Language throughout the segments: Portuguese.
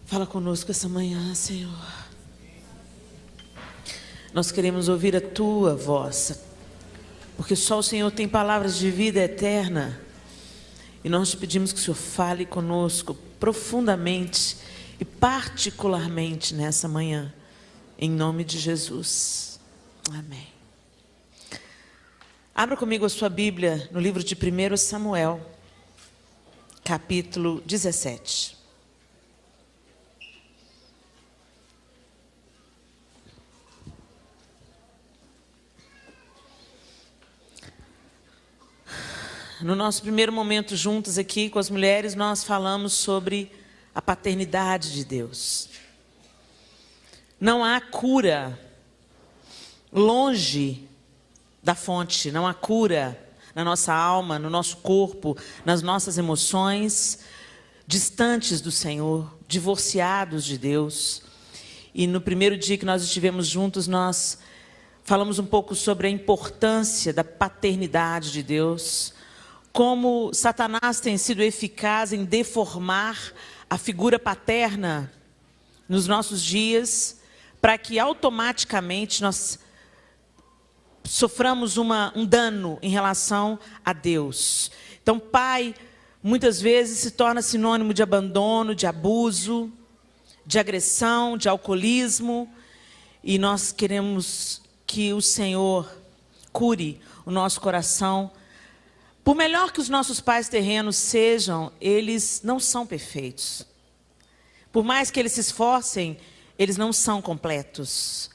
Fala conosco essa manhã, Senhor. Nós queremos ouvir a Tua voz, porque só o Senhor tem palavras de vida eterna. E nós te pedimos que o Senhor fale conosco profundamente e particularmente nessa manhã, em nome de Jesus. Amém. Abra comigo a sua Bíblia no livro de 1 Samuel, capítulo 17. No nosso primeiro momento juntos aqui com as mulheres, nós falamos sobre a paternidade de Deus. Não há cura longe da fonte, não há cura na nossa alma, no nosso corpo, nas nossas emoções, distantes do Senhor, divorciados de Deus. E no primeiro dia que nós estivemos juntos, nós falamos um pouco sobre a importância da paternidade de Deus, como Satanás tem sido eficaz em deformar a figura paterna nos nossos dias, para que automaticamente nós soframos um dano em relação a Deus. Então, pai, muitas vezes se torna sinônimo de abandono, de abuso, de agressão, de alcoolismo, e nós queremos que o Senhor cure o nosso coração. Por melhor que os nossos pais terrenos sejam, eles não são perfeitos. Por mais que eles se esforcem, eles não são completos.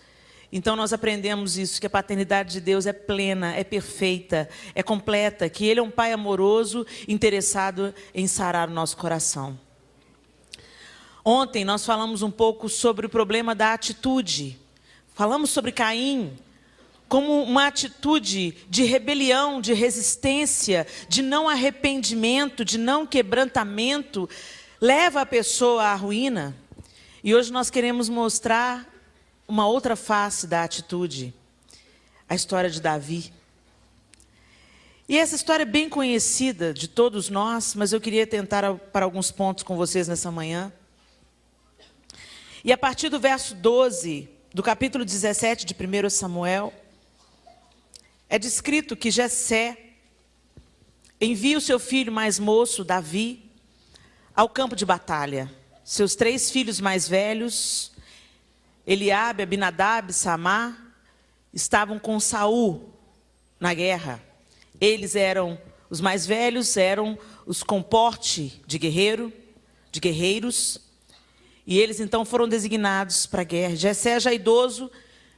Então nós aprendemos isso, que a paternidade de Deus é plena, é perfeita, é completa, que Ele é um Pai amoroso, interessado em sarar o nosso coração. Ontem nós falamos um pouco sobre o problema da atitude. Falamos sobre Caim, como uma atitude de rebelião, de resistência, de não arrependimento, de não quebrantamento, leva a pessoa à ruína. E hoje nós queremos mostrar uma outra face da atitude, a história de Davi. E essa história é bem conhecida de todos nós, mas eu queria tentar para alguns pontos com vocês nessa manhã. E a partir do verso 12, do capítulo 17 de 1 Samuel, é descrito que Jessé envia o seu filho mais moço, Davi, ao campo de batalha. Seus 3 filhos mais velhos, Eliabe, Abinadab e Samar, estavam com Saul na guerra. Eles eram, os mais velhos eram os com porte de guerreiros, e eles então foram designados para a guerra. Jessé, já idoso,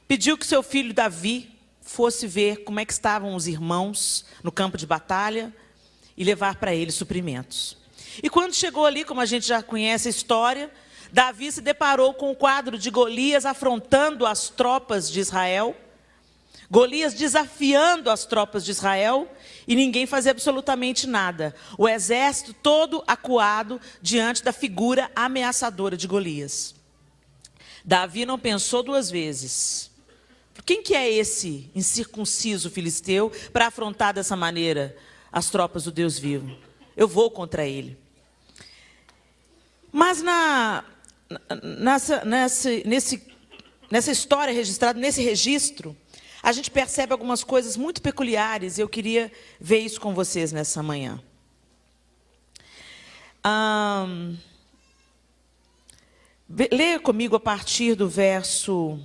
pediu que seu filho Davi fosse ver como é que estavam os irmãos no campo de batalha e levar para eles suprimentos. E quando chegou ali, como a gente já conhece a história, Davi se deparou com o quadro de Golias afrontando as tropas de Israel, Golias desafiando as tropas de Israel, e ninguém fazia absolutamente nada. O exército todo acuado diante da figura ameaçadora de Golias. Davi não pensou 2 vezes. Quem que é esse incircunciso filisteu para afrontar dessa maneira as tropas do Deus vivo? Eu vou contra ele. Mas nessa história registrada, nesse registro, a gente percebe algumas coisas muito peculiares, e eu queria ver isso com vocês nessa manhã. Leia comigo a partir do verso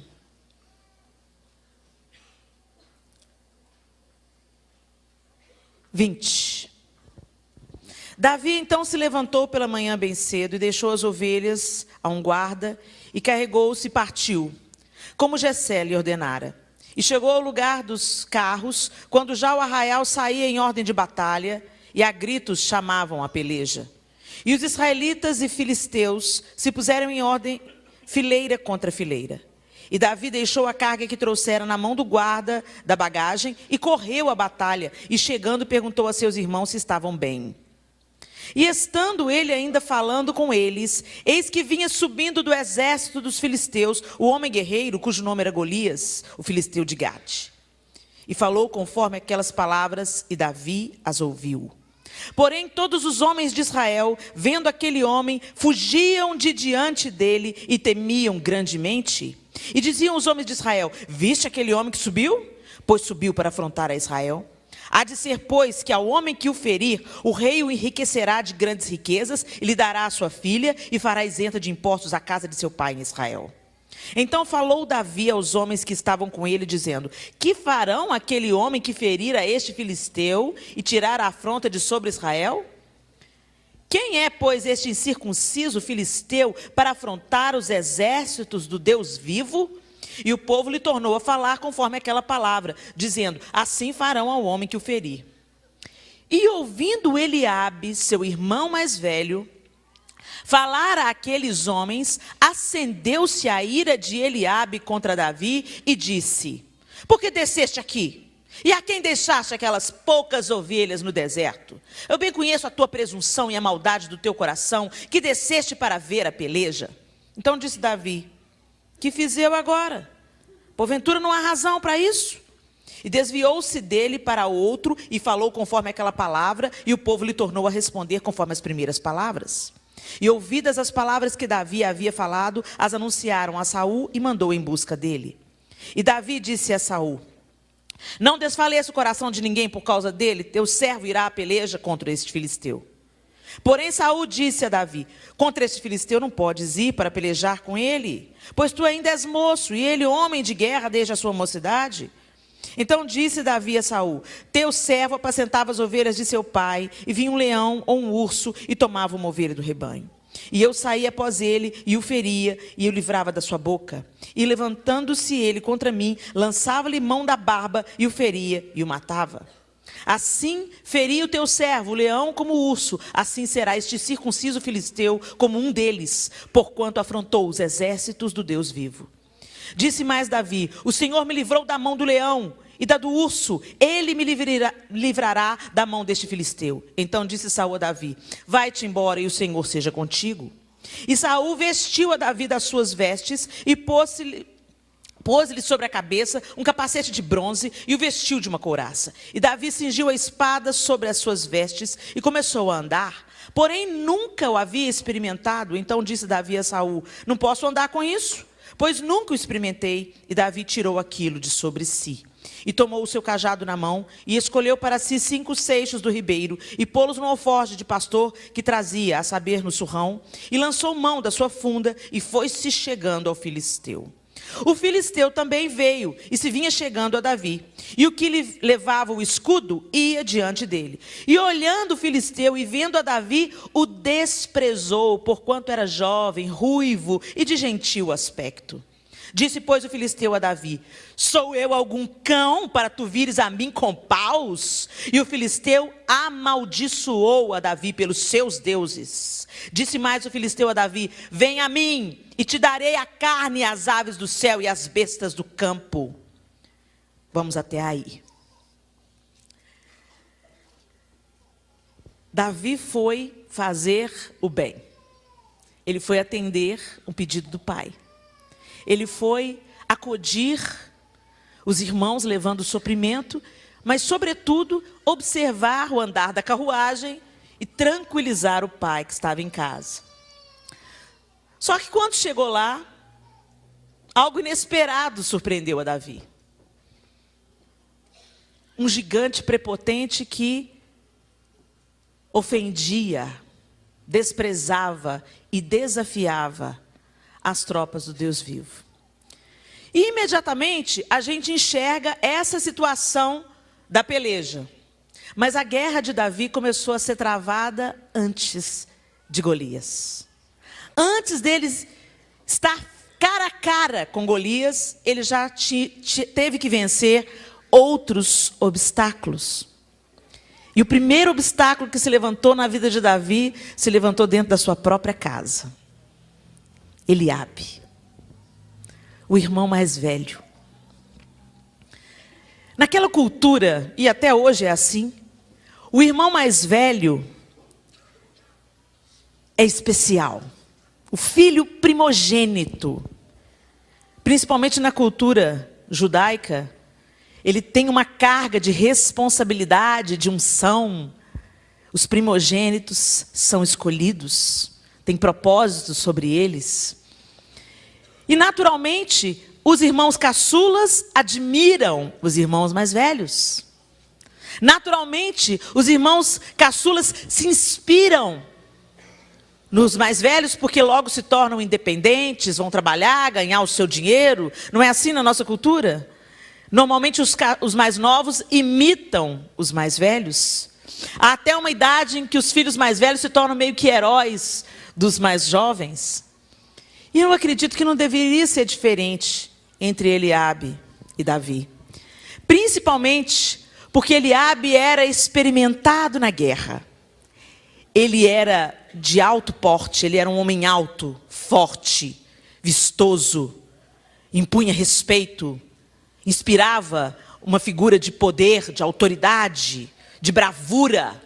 20. Davi então se levantou pela manhã bem cedo e deixou as ovelhas a um guarda e carregou-se e partiu, como Jessé lhe ordenara. E chegou ao lugar dos carros, quando já o arraial saía em ordem de batalha, e a gritos chamavam a peleja. E os israelitas e filisteus se puseram em ordem, fileira contra fileira. E Davi deixou a carga que trouxera na mão do guarda da bagagem e correu à batalha. E chegando, perguntou a seus irmãos se estavam bem. E estando ele ainda falando com eles, eis que vinha subindo do exército dos filisteus o homem guerreiro, cujo nome era Golias, o filisteu de Gate. E falou conforme aquelas palavras, e Davi as ouviu. Porém, todos os homens de Israel, vendo aquele homem, fugiam de diante dele e temiam grandemente. E diziam os homens de Israel: viste aquele homem que subiu? Pois subiu para afrontar a Israel. Há de ser, pois, que ao homem que o ferir, o rei o enriquecerá de grandes riquezas, e lhe dará a sua filha, e fará isenta de impostos a casa de seu pai em Israel. Então falou Davi aos homens que estavam com ele, dizendo: que farão aquele homem que ferir a este filisteu e tirar a afronta de sobre Israel? Quem é, pois, este incircunciso filisteu para afrontar os exércitos do Deus vivo? E o povo lhe tornou a falar conforme aquela palavra, dizendo: assim farão ao homem que o ferir. E ouvindo Eliabe, seu irmão mais velho, falar àqueles homens, acendeu-se a ira de Eliabe contra Davi e disse: por que desceste aqui? E a quem deixaste aquelas poucas ovelhas no deserto? Eu bem conheço a tua presunção e a maldade do teu coração, que desceste para ver a peleja. Então disse Davi: que fiz eu agora? Porventura não há razão para isso? E desviou-se dele para outro e falou conforme aquela palavra, e o povo lhe tornou a responder conforme as primeiras palavras. E ouvidas as palavras que Davi havia falado, as anunciaram a Saul e mandou em busca dele. E Davi disse a Saul: não desfaleça o coração de ninguém por causa dele, teu servo irá à peleja contra este filisteu. Porém Saul disse a Davi: contra este filisteu não podes ir para pelejar com ele, pois tu ainda és moço, e ele homem de guerra desde a sua mocidade. Então disse Davi a Saul: teu servo apacentava as ovelhas de seu pai, e vinha um leão ou um urso e tomava uma ovelha do rebanho. E eu saía após ele e o feria, e o livrava da sua boca. E levantando-se ele contra mim, lançava-lhe mão da barba e o feria e o matava. Assim feria o teu servo, o leão como o urso, assim será este circunciso filisteu como um deles, porquanto afrontou os exércitos do Deus vivo. Disse mais Davi: o Senhor me livrou da mão do leão e da do urso, ele me livrará da mão deste filisteu. Então disse Saul a Davi: vai-te embora e o Senhor seja contigo. E Saul vestiu a Davi das suas vestes e pôs-lhe sobre a cabeça um capacete de bronze e o vestiu de uma couraça. E Davi cingiu a espada sobre as suas vestes e começou a andar. Porém nunca o havia experimentado. Então disse Davi a Saul: não posso andar com isso, pois nunca o experimentei. E Davi tirou aquilo de sobre si. E tomou o seu cajado na mão, e escolheu para si 5 seixos do ribeiro, e pô-los no alforje de pastor que trazia, a saber, no surrão, e lançou mão da sua funda, e foi-se chegando ao filisteu. O filisteu também veio, e se vinha chegando a Davi, e o que lhe levava o escudo, ia diante dele. E olhando o filisteu e vendo a Davi, o desprezou, porquanto era jovem, ruivo e de gentil aspecto. Disse, pois, o filisteu a Davi: sou eu algum cão para tu vires a mim com paus? E o filisteu amaldiçoou a Davi pelos seus deuses. Disse mais o filisteu a Davi: vem a mim, e te darei a carne e as aves do céu e as bestas do campo. Vamos até aí. Davi foi fazer o bem. Ele foi atender um pedido do pai. Ele foi acudir os irmãos levando sofrimento, mas, sobretudo, observar o andar da carruagem e tranquilizar o pai que estava em casa. Só que quando chegou lá, algo inesperado surpreendeu a Davi. Um gigante prepotente que ofendia, desprezava e desafiava as tropas do Deus vivo. E imediatamente a gente enxerga essa situação da peleja. Mas a guerra de Davi começou a ser travada antes de Golias. Antes deles estar cara a cara com Golias, ele já teve que vencer outros obstáculos. E o primeiro obstáculo que se levantou na vida de Davi, se levantou dentro da sua própria casa. Eliabe, o irmão mais velho. Naquela cultura, e até hoje é assim, o irmão mais velho é especial. O filho primogênito, principalmente na cultura judaica, ele tem uma carga de responsabilidade, de unção. Os primogênitos são escolhidos, tem propósitos sobre eles. E, naturalmente, os irmãos caçulas admiram os irmãos mais velhos. Naturalmente, os irmãos caçulas se inspiram nos mais velhos, porque logo se tornam independentes, vão trabalhar, ganhar o seu dinheiro. Não é assim na nossa cultura? Normalmente, os mais novos imitam os mais velhos. Há até uma idade em que os filhos mais velhos se tornam meio que heróis dos mais jovens. E eu acredito que não deveria ser diferente entre Eliabe e Davi. Principalmente porque Eliabe era experimentado na guerra. Ele era de alto porte, ele era um homem alto, forte, vistoso, impunha respeito, inspirava uma figura de poder, de autoridade, de bravura.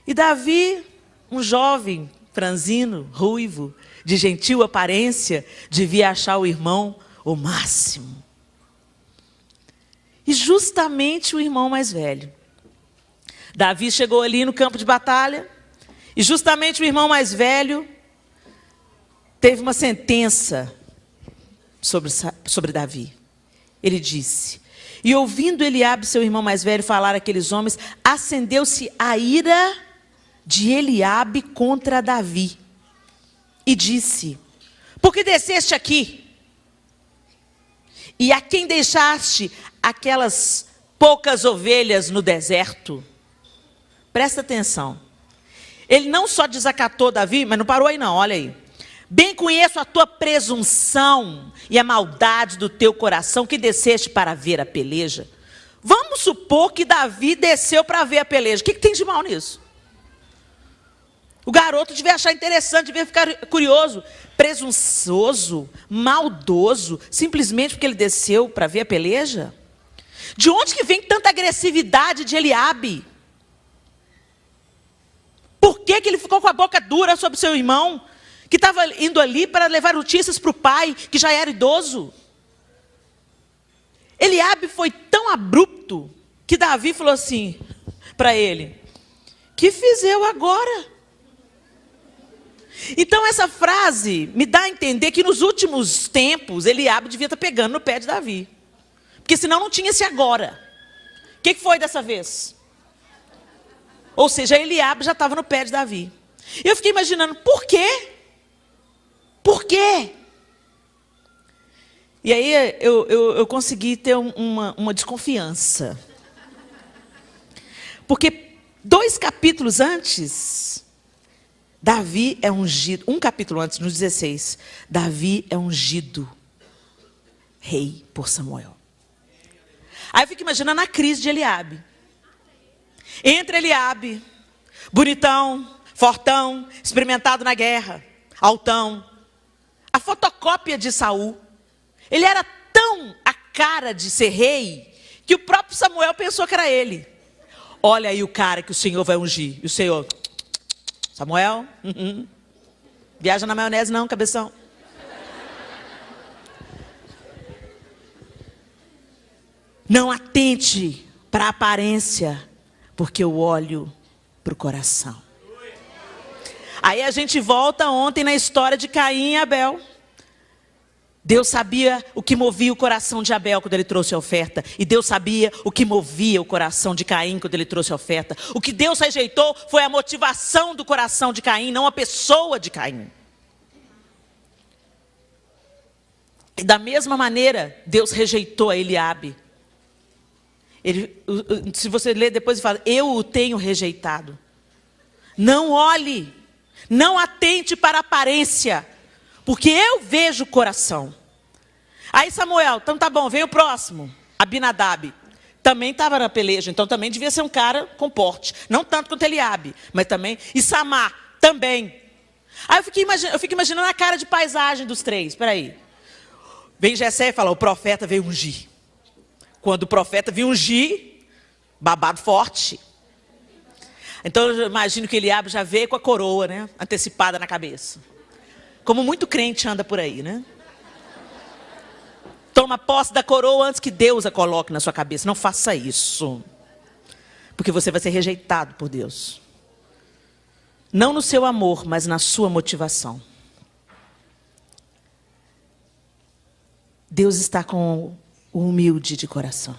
E Davi, um jovem franzino, ruivo, de gentil aparência, devia achar o irmão o máximo. E justamente o irmão mais velho. Davi chegou ali no campo de batalha, e justamente o irmão mais velho teve uma sentença sobre Davi. Ele disse: e ouvindo Eliabe, seu irmão mais velho, falar àqueles homens, acendeu-se a ira de Eliabe contra Davi. E disse: por que desceste aqui? E a quem deixaste aquelas poucas ovelhas no deserto? Presta atenção. Ele não só desacatou Davi, mas não parou aí não, olha aí. Bem conheço a tua presunção e a maldade do teu coração, que desceste para ver a peleja. Vamos supor que Davi desceu para ver a peleja. O que tem de mal nisso? O garoto devia achar interessante, devia ficar curioso. Presunçoso, maldoso, simplesmente porque ele desceu para ver a peleja? De onde que vem tanta agressividade de Eliabe? Por que ele ficou com a boca dura sobre seu irmão, que estava indo ali para levar notícias para o pai, que já era idoso? Eliabe foi tão abrupto, que Davi falou assim para ele: que fiz eu agora? Então essa frase me dá a entender que nos últimos tempos, Eliabe devia estar pegando no pé de Davi. Porque senão não tinha esse agora. O que foi dessa vez? Ou seja, Eliabe já estava no pé de Davi. Eu fiquei imaginando, por quê? Por quê? E aí eu consegui ter uma desconfiança. Porque 2 capítulos antes, Davi é ungido. 1 capítulo antes, no 16, Davi é ungido rei por Samuel. Aí eu fico imaginando a crise de Eliabe. Entra Eliabe, bonitão, fortão, experimentado na guerra, altão, a fotocópia de Saul. Ele era tão a cara de ser rei, que o próprio Samuel pensou que era ele. Olha aí o cara que o Senhor vai ungir. E o Senhor: Samuel, viaja na maionese não, cabeção. Não atente para a aparência, porque eu olho para o coração. Aí a gente volta ontem na história de Caim e Abel. Deus sabia o que movia o coração de Abel quando ele trouxe a oferta. E Deus sabia o que movia o coração de Caim quando ele trouxe a oferta. O que Deus rejeitou foi a motivação do coração de Caim, não a pessoa de Caim. E da mesma maneira, Deus rejeitou a Eliabe. Se você ler depois e fala: eu o tenho rejeitado. Não olhe, não atente para a aparência, porque eu vejo o coração. Aí Samuel: então tá bom, vem o próximo. Abinadab também estava na peleja, então também devia ser um cara com porte. Não tanto quanto Eliabe, mas também. E Samar também. Aí eu fico imaginando a cara de paisagem dos 3. Espera aí. Vem Jessé e fala: o profeta veio ungir. Quando o profeta vinha ungir, babado forte. Então eu imagino que Eliabe já veio com a coroa, né, antecipada na cabeça. Como muito crente anda por aí, né? Toma posse da coroa antes que Deus a coloque na sua cabeça. Não faça isso, porque você vai ser rejeitado por Deus. Não no seu amor, mas na sua motivação. Deus está com o humilde de coração.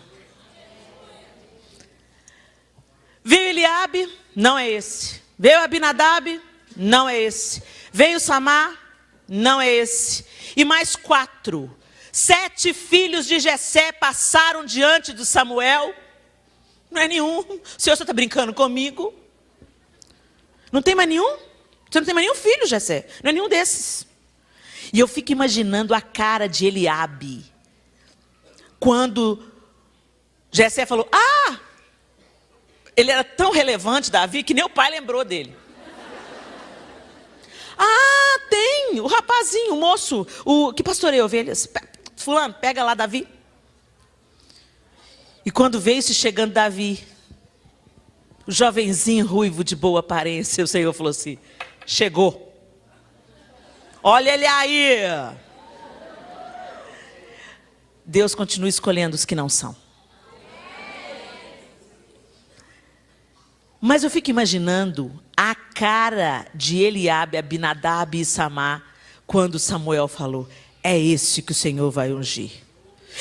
Veio Eliabe, não é esse. Veio Abinadab, não é esse. Veio Samar, não é esse. E mais 4. 7 filhos de Jessé passaram diante de Samuel. Não é nenhum. O senhor está brincando comigo? Não tem mais nenhum? Você não tem mais nenhum filho, Jessé? Não é nenhum desses. E eu fico imaginando a cara de Eliabe quando Jessé falou: ah, ele era tão relevante, Davi, que nem o pai lembrou dele. Ah, tem, o rapazinho, o moço, o que pastoreia ovelhas. Fulano, pega lá Davi. E quando veio-se chegando Davi, o jovenzinho ruivo de boa aparência, o Senhor falou assim: chegou. Olha ele aí. Deus continua escolhendo os que não são. Mas eu fico imaginando a cara de Eliabe, Abinadab e Samar quando Samuel falou: é esse que o Senhor vai ungir.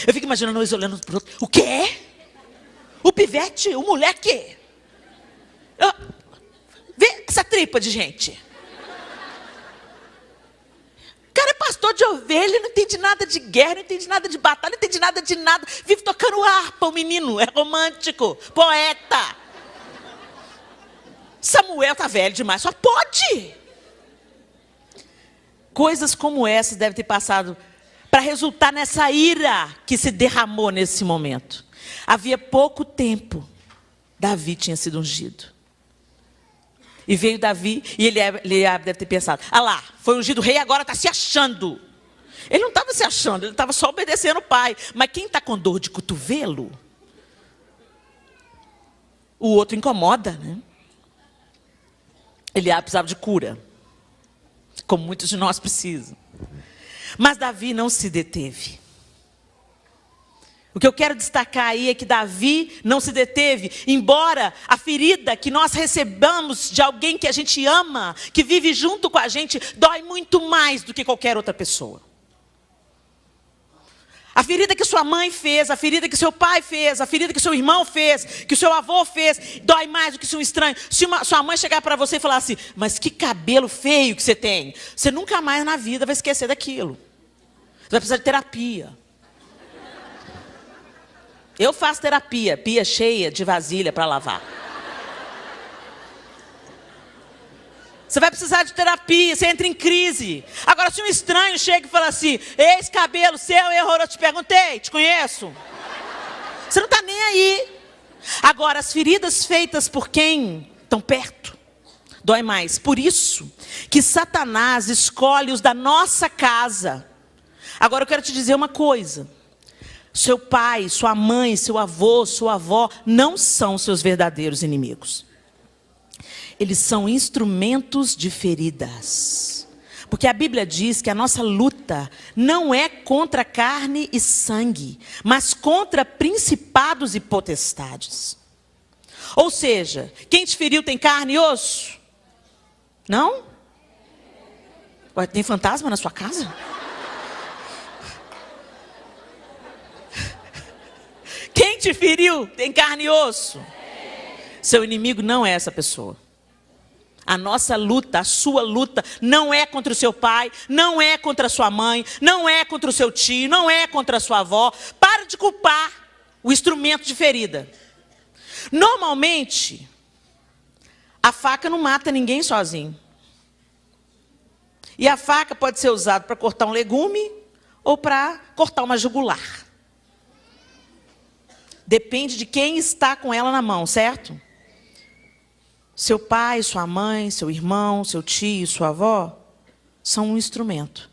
Eu fico imaginando eles olhando para o outro: o quê? O pivete? O moleque? Vê essa tripa de gente. O cara é pastor de ovelha, não entende nada de guerra, não entende nada de batalha, não entende nada de nada. Vive tocando harpa, o menino. É romântico, poeta. Samuel tá velho demais, só pode. Coisas como essas devem ter passado para resultar nessa ira que se derramou nesse momento. Havia pouco tempo, Davi tinha sido ungido. E veio Davi, e ele deve ter pensado: ah lá, foi ungido rei, agora está se achando. Ele não estava se achando, ele estava só obedecendo o pai. Mas quem está com dor de cotovelo, o outro incomoda, né? Eliabe precisava de cura, como muitos de nós precisam. Mas Davi não se deteve. O que eu quero destacar aí é que Davi não se deteve, embora a ferida que nós recebamos de alguém que a gente ama, que vive junto com a gente, dói muito mais do que qualquer outra pessoa. A ferida que sua mãe fez, a ferida que seu pai fez, a ferida que seu irmão fez, que o seu avô fez, dói mais do que se um estranho. Se sua mãe chegar para você e falar assim: mas que cabelo feio que você tem, você nunca mais na vida vai esquecer daquilo. Você vai precisar de terapia. Eu faço terapia, pia cheia de vasilha para lavar. Você vai precisar de terapia, você entra em crise. Agora, se um estranho chega e fala assim: esse cabelo seu é horroroso, eu te perguntei, te conheço. Você não está nem aí. Agora, as feridas feitas por quem estão perto, dói mais. Por isso que Satanás escolhe os da nossa casa. Agora, eu quero te dizer uma coisa. Seu pai, sua mãe, seu avô, sua avó não são seus verdadeiros inimigos. Eles são instrumentos de feridas. Porque a Bíblia diz que a nossa luta não é contra carne e sangue, mas contra principados e potestades. Ou seja, quem te feriu tem carne e osso? Não? Tem fantasma na sua casa? Quem te feriu tem carne e osso? Seu inimigo não é essa pessoa. A nossa luta, a sua luta, não é contra o seu pai, não é contra a sua mãe, não é contra o seu tio, não é contra a sua avó. Para de culpar o instrumento de ferida. Normalmente, a faca não mata ninguém sozinho. E a faca pode ser usada para cortar um legume ou para cortar uma jugular. Depende de quem está com ela na mão, certo? Seu pai, sua mãe, seu irmão, seu tio, sua avó, são um instrumento.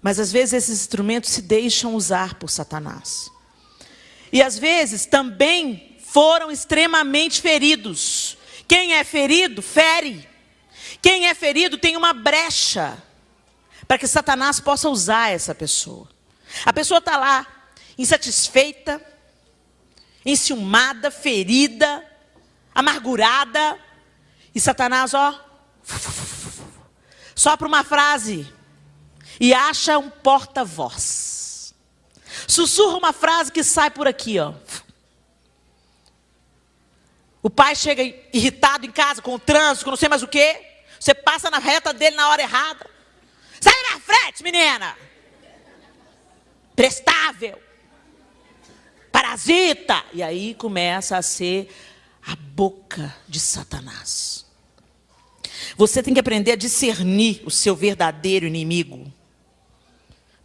Mas às vezes esses instrumentos se deixam usar por Satanás. E às vezes também foram extremamente feridos. Quem é ferido, fere. Quem é ferido tem uma brecha para que Satanás possa usar essa pessoa. A pessoa está lá, insatisfeita, enciumada, ferida, amargurada, E Satanás, ó, sopra uma frase e acha um porta-voz. Sussurra uma frase que sai por aqui, ó. O pai chega irritado em casa com o trânsito, com não sei mais o quê. Você passa na reta dele na hora errada. Sai na frente, menina! Prestável. Parasita. E aí começa a ser a boca de Satanás. Você tem que aprender a discernir o seu verdadeiro inimigo.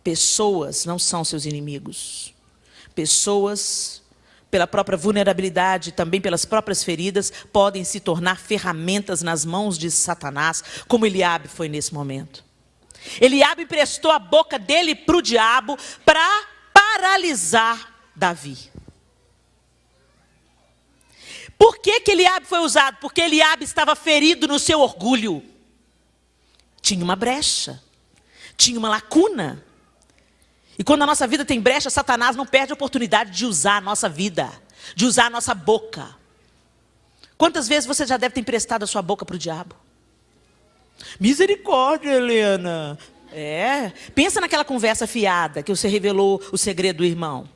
Pessoas não são seus inimigos. Pessoas, pela própria vulnerabilidade, também pelas próprias feridas, podem se tornar ferramentas nas mãos de Satanás, como Eliabe foi nesse momento. Eliabe emprestou a boca dele para o diabo para paralisar Davi. Por que Eliabe foi usado? Porque Eliabe estava ferido no seu orgulho. Tinha uma brecha, tinha uma lacuna. E quando a nossa vida tem brecha, Satanás não perde a oportunidade de usar a nossa vida, de usar a nossa boca. Quantas vezes você já deve ter emprestado a sua boca para o diabo? Misericórdia, Helena. Pensa naquela conversa fiada que você revelou o segredo do irmão.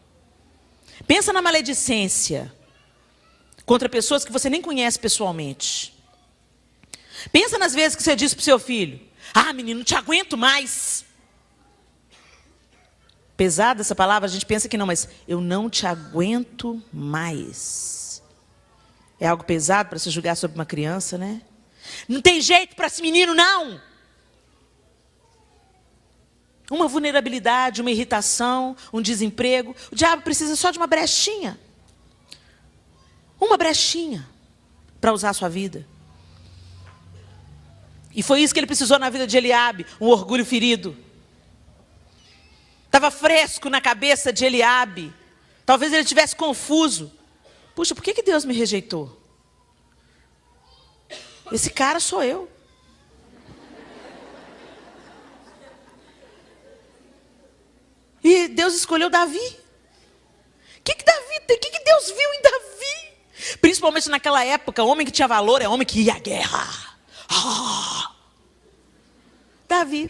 Pensa na maledicência contra pessoas que você nem conhece pessoalmente. Pensa nas vezes que você disse para o seu filho: ah, menino, não te aguento mais. Pesada essa palavra, a gente pensa que não, mas eu não te aguento mais. É algo pesado para se julgar sobre uma criança, né? Não tem jeito para esse menino, não. Uma vulnerabilidade, uma irritação, um desemprego. O diabo precisa só de uma brechinha. Uma brechinha para usar a sua vida. E foi isso que ele precisou na vida de Eliabe, um orgulho ferido. Estava fresco na cabeça de Eliabe. Talvez ele estivesse confuso. Puxa, por que Deus me rejeitou? Esse cara sou eu. E Deus escolheu Davi. O que Davi tem? O que Deus viu em Davi? Principalmente naquela época, homem que tinha valor é homem que ia à guerra. Davi,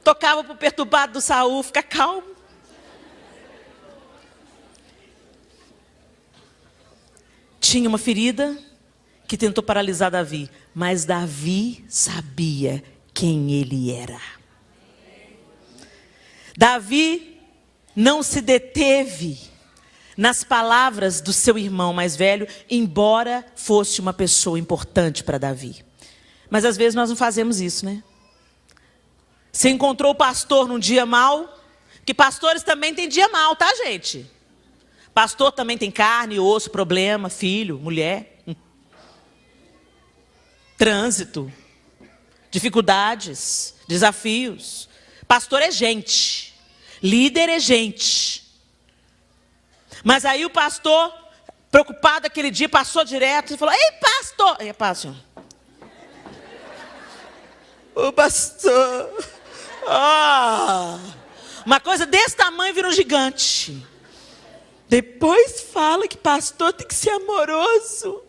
tocava para o perturbado do Saul, fica calmo. Tinha uma ferida que tentou paralisar Davi, mas Davi sabia quem ele era. Davi não se deteve nas palavras do seu irmão mais velho, embora fosse uma pessoa importante para Davi. Mas às vezes nós não fazemos isso, né? Você encontrou o pastor num dia mau, que pastores também têm dia mau, tá, gente? Pastor também tem carne, osso, problema, filho, mulher. Trânsito, dificuldades, desafios. Pastor é gente, líder é gente. Mas aí o pastor, preocupado aquele dia, passou direto e falou: ei, pastor! Aí, pastor. Ô, pastor... uma coisa desse tamanho vira um gigante. Depois fala que pastor tem que ser amoroso.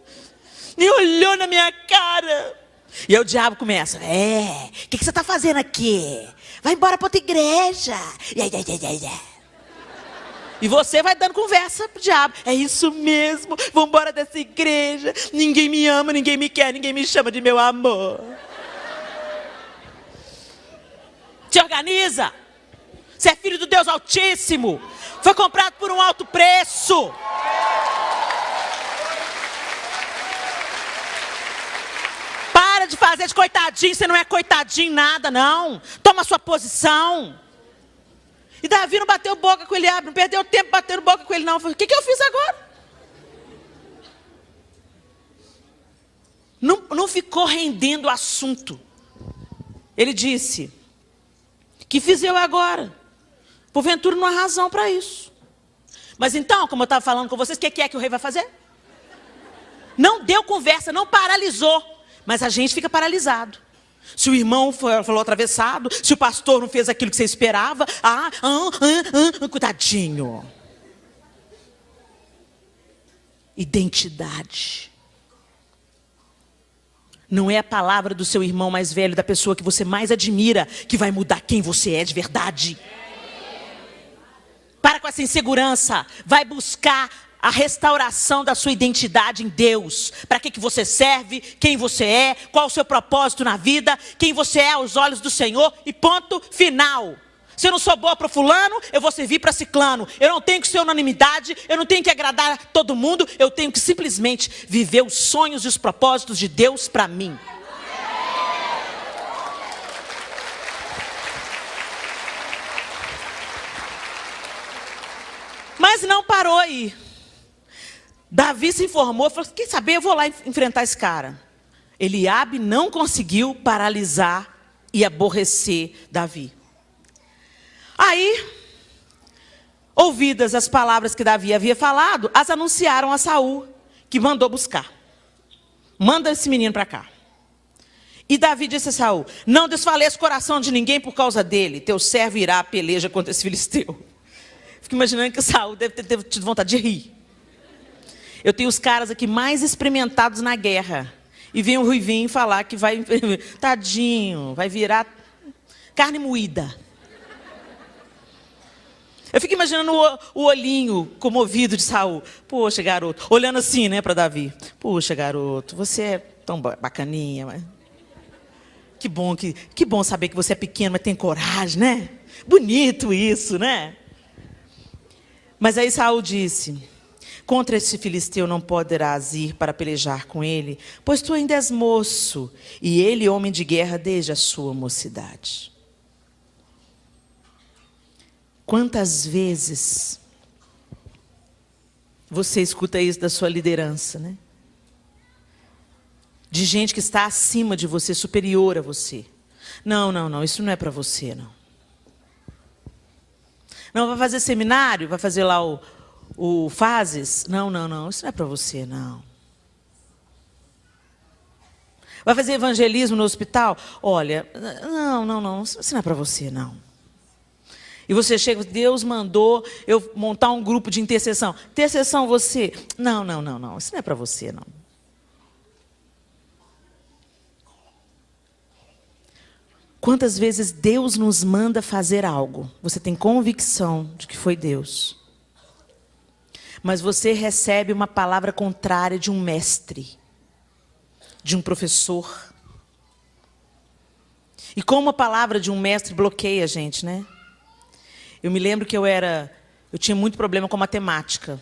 E olhou na minha cara. E aí o diabo começa: o que você está fazendo aqui? Vai embora para outra igreja. E você vai dando conversa pro diabo: é isso mesmo, vamos embora dessa igreja. Ninguém me ama, ninguém me quer, ninguém me chama de meu amor. Se organiza. Você é filho do Deus Altíssimo. Foi comprado por um alto preço. Para de fazer de coitadinho. Você não é coitadinho nada, não. Toma sua posição. E Davi não bateu boca com Eliabe, não perdeu tempo batendo boca com ele, não. Falei: o que eu fiz agora? Não ficou rendendo o assunto. Ele disse: que fiz eu agora? Porventura não há razão para isso. Mas então, como eu estava falando com vocês, o que é que o rei vai fazer? Não deu conversa, não paralisou. Mas a gente fica paralisado. Se o irmão falou atravessado, se o pastor não fez aquilo que você esperava, cuidadinho. identidade. Não é a palavra do seu irmão mais velho, da pessoa que você mais admira, que vai mudar quem você é de verdade. Para com essa insegurança. Vai buscar a restauração da sua identidade em Deus. Para que você serve, quem você é, qual o seu propósito na vida, quem você é aos olhos do Senhor e ponto final. Se eu não sou boa para fulano, eu vou servir para ciclano. Eu não tenho que ser unanimidade, eu não tenho que agradar todo mundo, eu tenho que simplesmente viver os sonhos e os propósitos de Deus para mim. Mas não parou aí. Davi se informou, falou, quem saber eu vou lá enfrentar esse cara. Eliabe não conseguiu paralisar e aborrecer Davi. Aí, ouvidas as palavras que Davi havia falado, as anunciaram a Saul, que mandou buscar. Manda esse menino para cá. E Davi disse a Saul, não desfaleça o coração de ninguém por causa dele, teu servo irá à peleja contra esse filisteu. Fico imaginando que Saul deve ter tido vontade de rir. Eu tenho os caras aqui mais experimentados na guerra. E vem o Ruivinho falar que vai, tadinho, vai virar carne moída. Eu fico imaginando o olhinho comovido de Saul. Poxa, garoto. Olhando assim, né, para Davi. Poxa, garoto, você é tão bacaninha. Mas... Que bom saber que você é pequeno, mas tem coragem, né? Bonito isso, né? Mas aí Saul disse, contra esse filisteu não poderás ir para pelejar com ele, pois tu ainda és moço, e ele homem de guerra desde a sua mocidade. Quantas vezes você escuta isso da sua liderança, né? De gente que está acima de você, superior a você. Não, isso não é para você, não. Não, vai fazer seminário, vai fazer lá o Fases? Não, isso não é para você, não. Vai fazer evangelismo no hospital? Olha, não, isso não é para você, não. E você chega, Deus mandou eu montar um grupo de intercessão. Intercessão você? Não, isso não é para você, não. Quantas vezes Deus nos manda fazer algo, você tem convicção de que foi Deus, mas você recebe uma palavra contrária de um mestre, de um professor. E como a palavra de um mestre bloqueia a gente, né? Eu me lembro que eu tinha muito problema com matemática.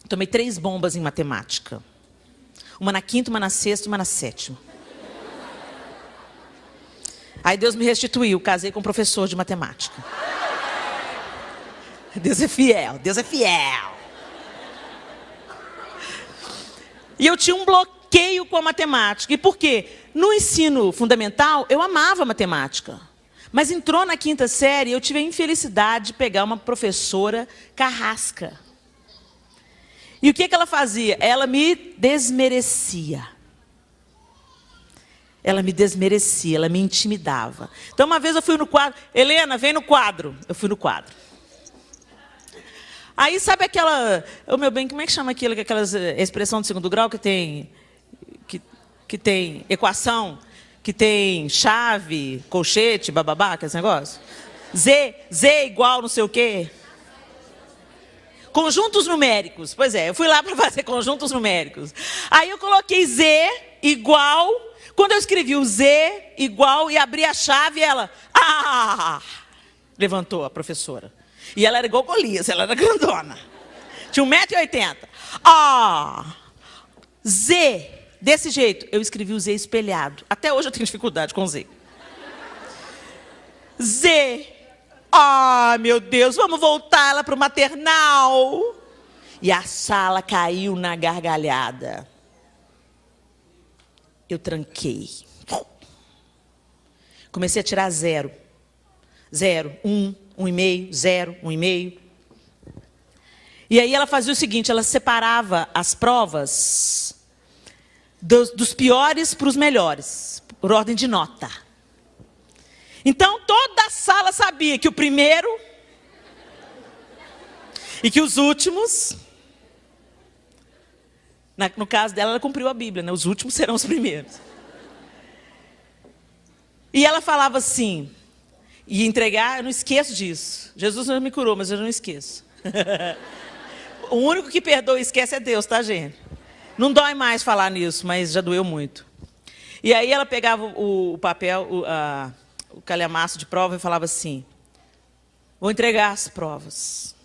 Tomei 3 bombas em matemática. Uma na 5ª, uma na 6ª, uma na 7ª. Aí Deus me restituiu, casei com um professor de matemática. Deus é fiel, Deus é fiel. E eu tinha um bloqueio com a matemática. E por quê? No ensino fundamental, eu amava matemática. Mas entrou na 5ª série, eu tive a infelicidade de pegar uma professora carrasca. E o que ela fazia? Ela me desmerecia. Ela me desmerecia, ela me intimidava. Então, uma vez eu fui no quadro. Helena, vem no quadro. Eu fui no quadro. Aí, sabe aquela... Oh, meu bem, como é que chama aquilo? Aquela expressão de 2º grau que tem equação, que tem chave, colchete, bababá, aquele negócio? Z igual não sei o quê. Conjuntos numéricos. Pois é, eu fui lá para fazer conjuntos numéricos. Aí eu coloquei Z igual... Quando eu escrevi o Z igual e abri a chave, ela... Levantou a professora. E ela era igual Golias, ela era grandona. Tinha 1,80 m. Z, desse jeito. Eu escrevi o Z espelhado. Até hoje eu tenho dificuldade com Z. Z. Meu Deus, vamos voltar ela para o maternal. E a sala caiu na gargalhada. Eu tranquei. Comecei a tirar 0. 0, 1, 1,5, 0, 1,5. E aí ela fazia o seguinte, ela separava as provas dos piores para os melhores, por ordem de nota. Então toda a sala sabia que o primeiro e que os últimos No caso dela, ela cumpriu a Bíblia, né? Os últimos serão os primeiros. E ela falava assim, e entregar, eu não esqueço disso. Jesus não me curou, mas eu não esqueço. O único que perdoa e esquece é Deus, tá, gente? Não dói mais falar nisso, mas já doeu muito. E aí ela pegava o papel, o calhamaço de prova e falava assim, vou entregar as provas.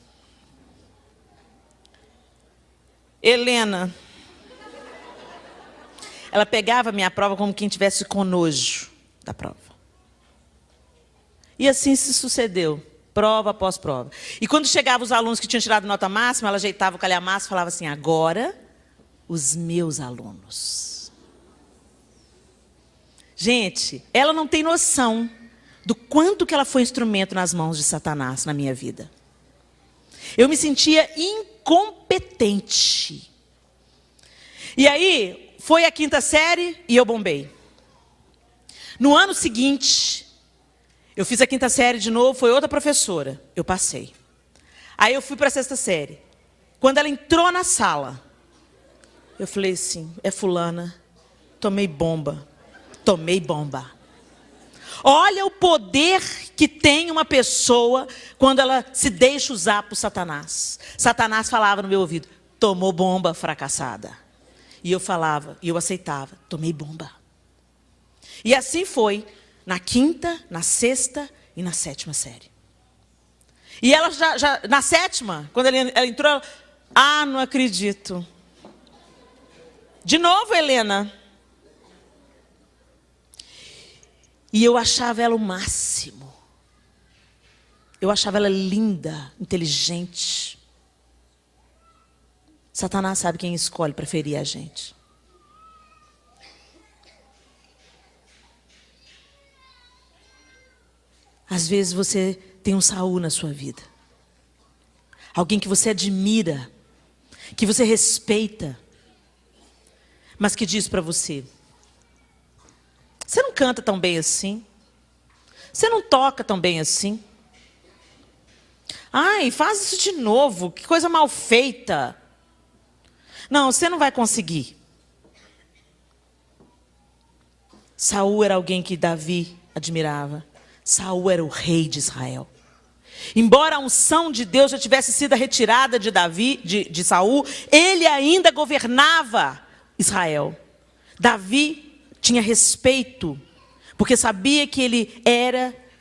Helena. Ela pegava a minha prova como quem tivesse com nojo da prova. E assim se sucedeu, prova após prova. E quando chegavam os alunos que tinham tirado nota máxima, ela ajeitava o calhamaço e falava assim, agora, os meus alunos. Gente, ela não tem noção do quanto que ela foi instrumento nas mãos de Satanás na minha vida. Eu me sentia incompetente. E aí, foi a 5ª série e eu bombei. No ano seguinte, eu fiz a 5ª série de novo, foi outra professora. Eu passei. Aí eu fui para a 6ª série. Quando ela entrou na sala, eu falei assim, é fulana, tomei bomba. Tomei bomba. Olha o poder que tem uma pessoa quando ela se deixa usar por Satanás. Satanás falava no meu ouvido, tomou bomba, fracassada. E eu falava, e eu aceitava, tomei bomba. E assim foi na 5ª, na 6ª e na 7ª série. E ela já na 7ª, quando ela entrou, não acredito. De novo, Helena. E eu achava ela o máximo. Eu achava ela linda, inteligente. Satanás sabe quem escolhe para ferir a gente. Às vezes você tem um Saul na sua vida. Alguém que você admira, que você respeita, mas que diz para você, você não canta tão bem assim. Você não toca tão bem assim. Ai, faz isso de novo. Que coisa mal feita. Não, você não vai conseguir. Saul era alguém que Davi admirava. Saul era o rei de Israel. Embora a unção de Deus já tivesse sido retirada de de Saul, ele ainda governava Israel. Davi tinha respeito, porque sabia que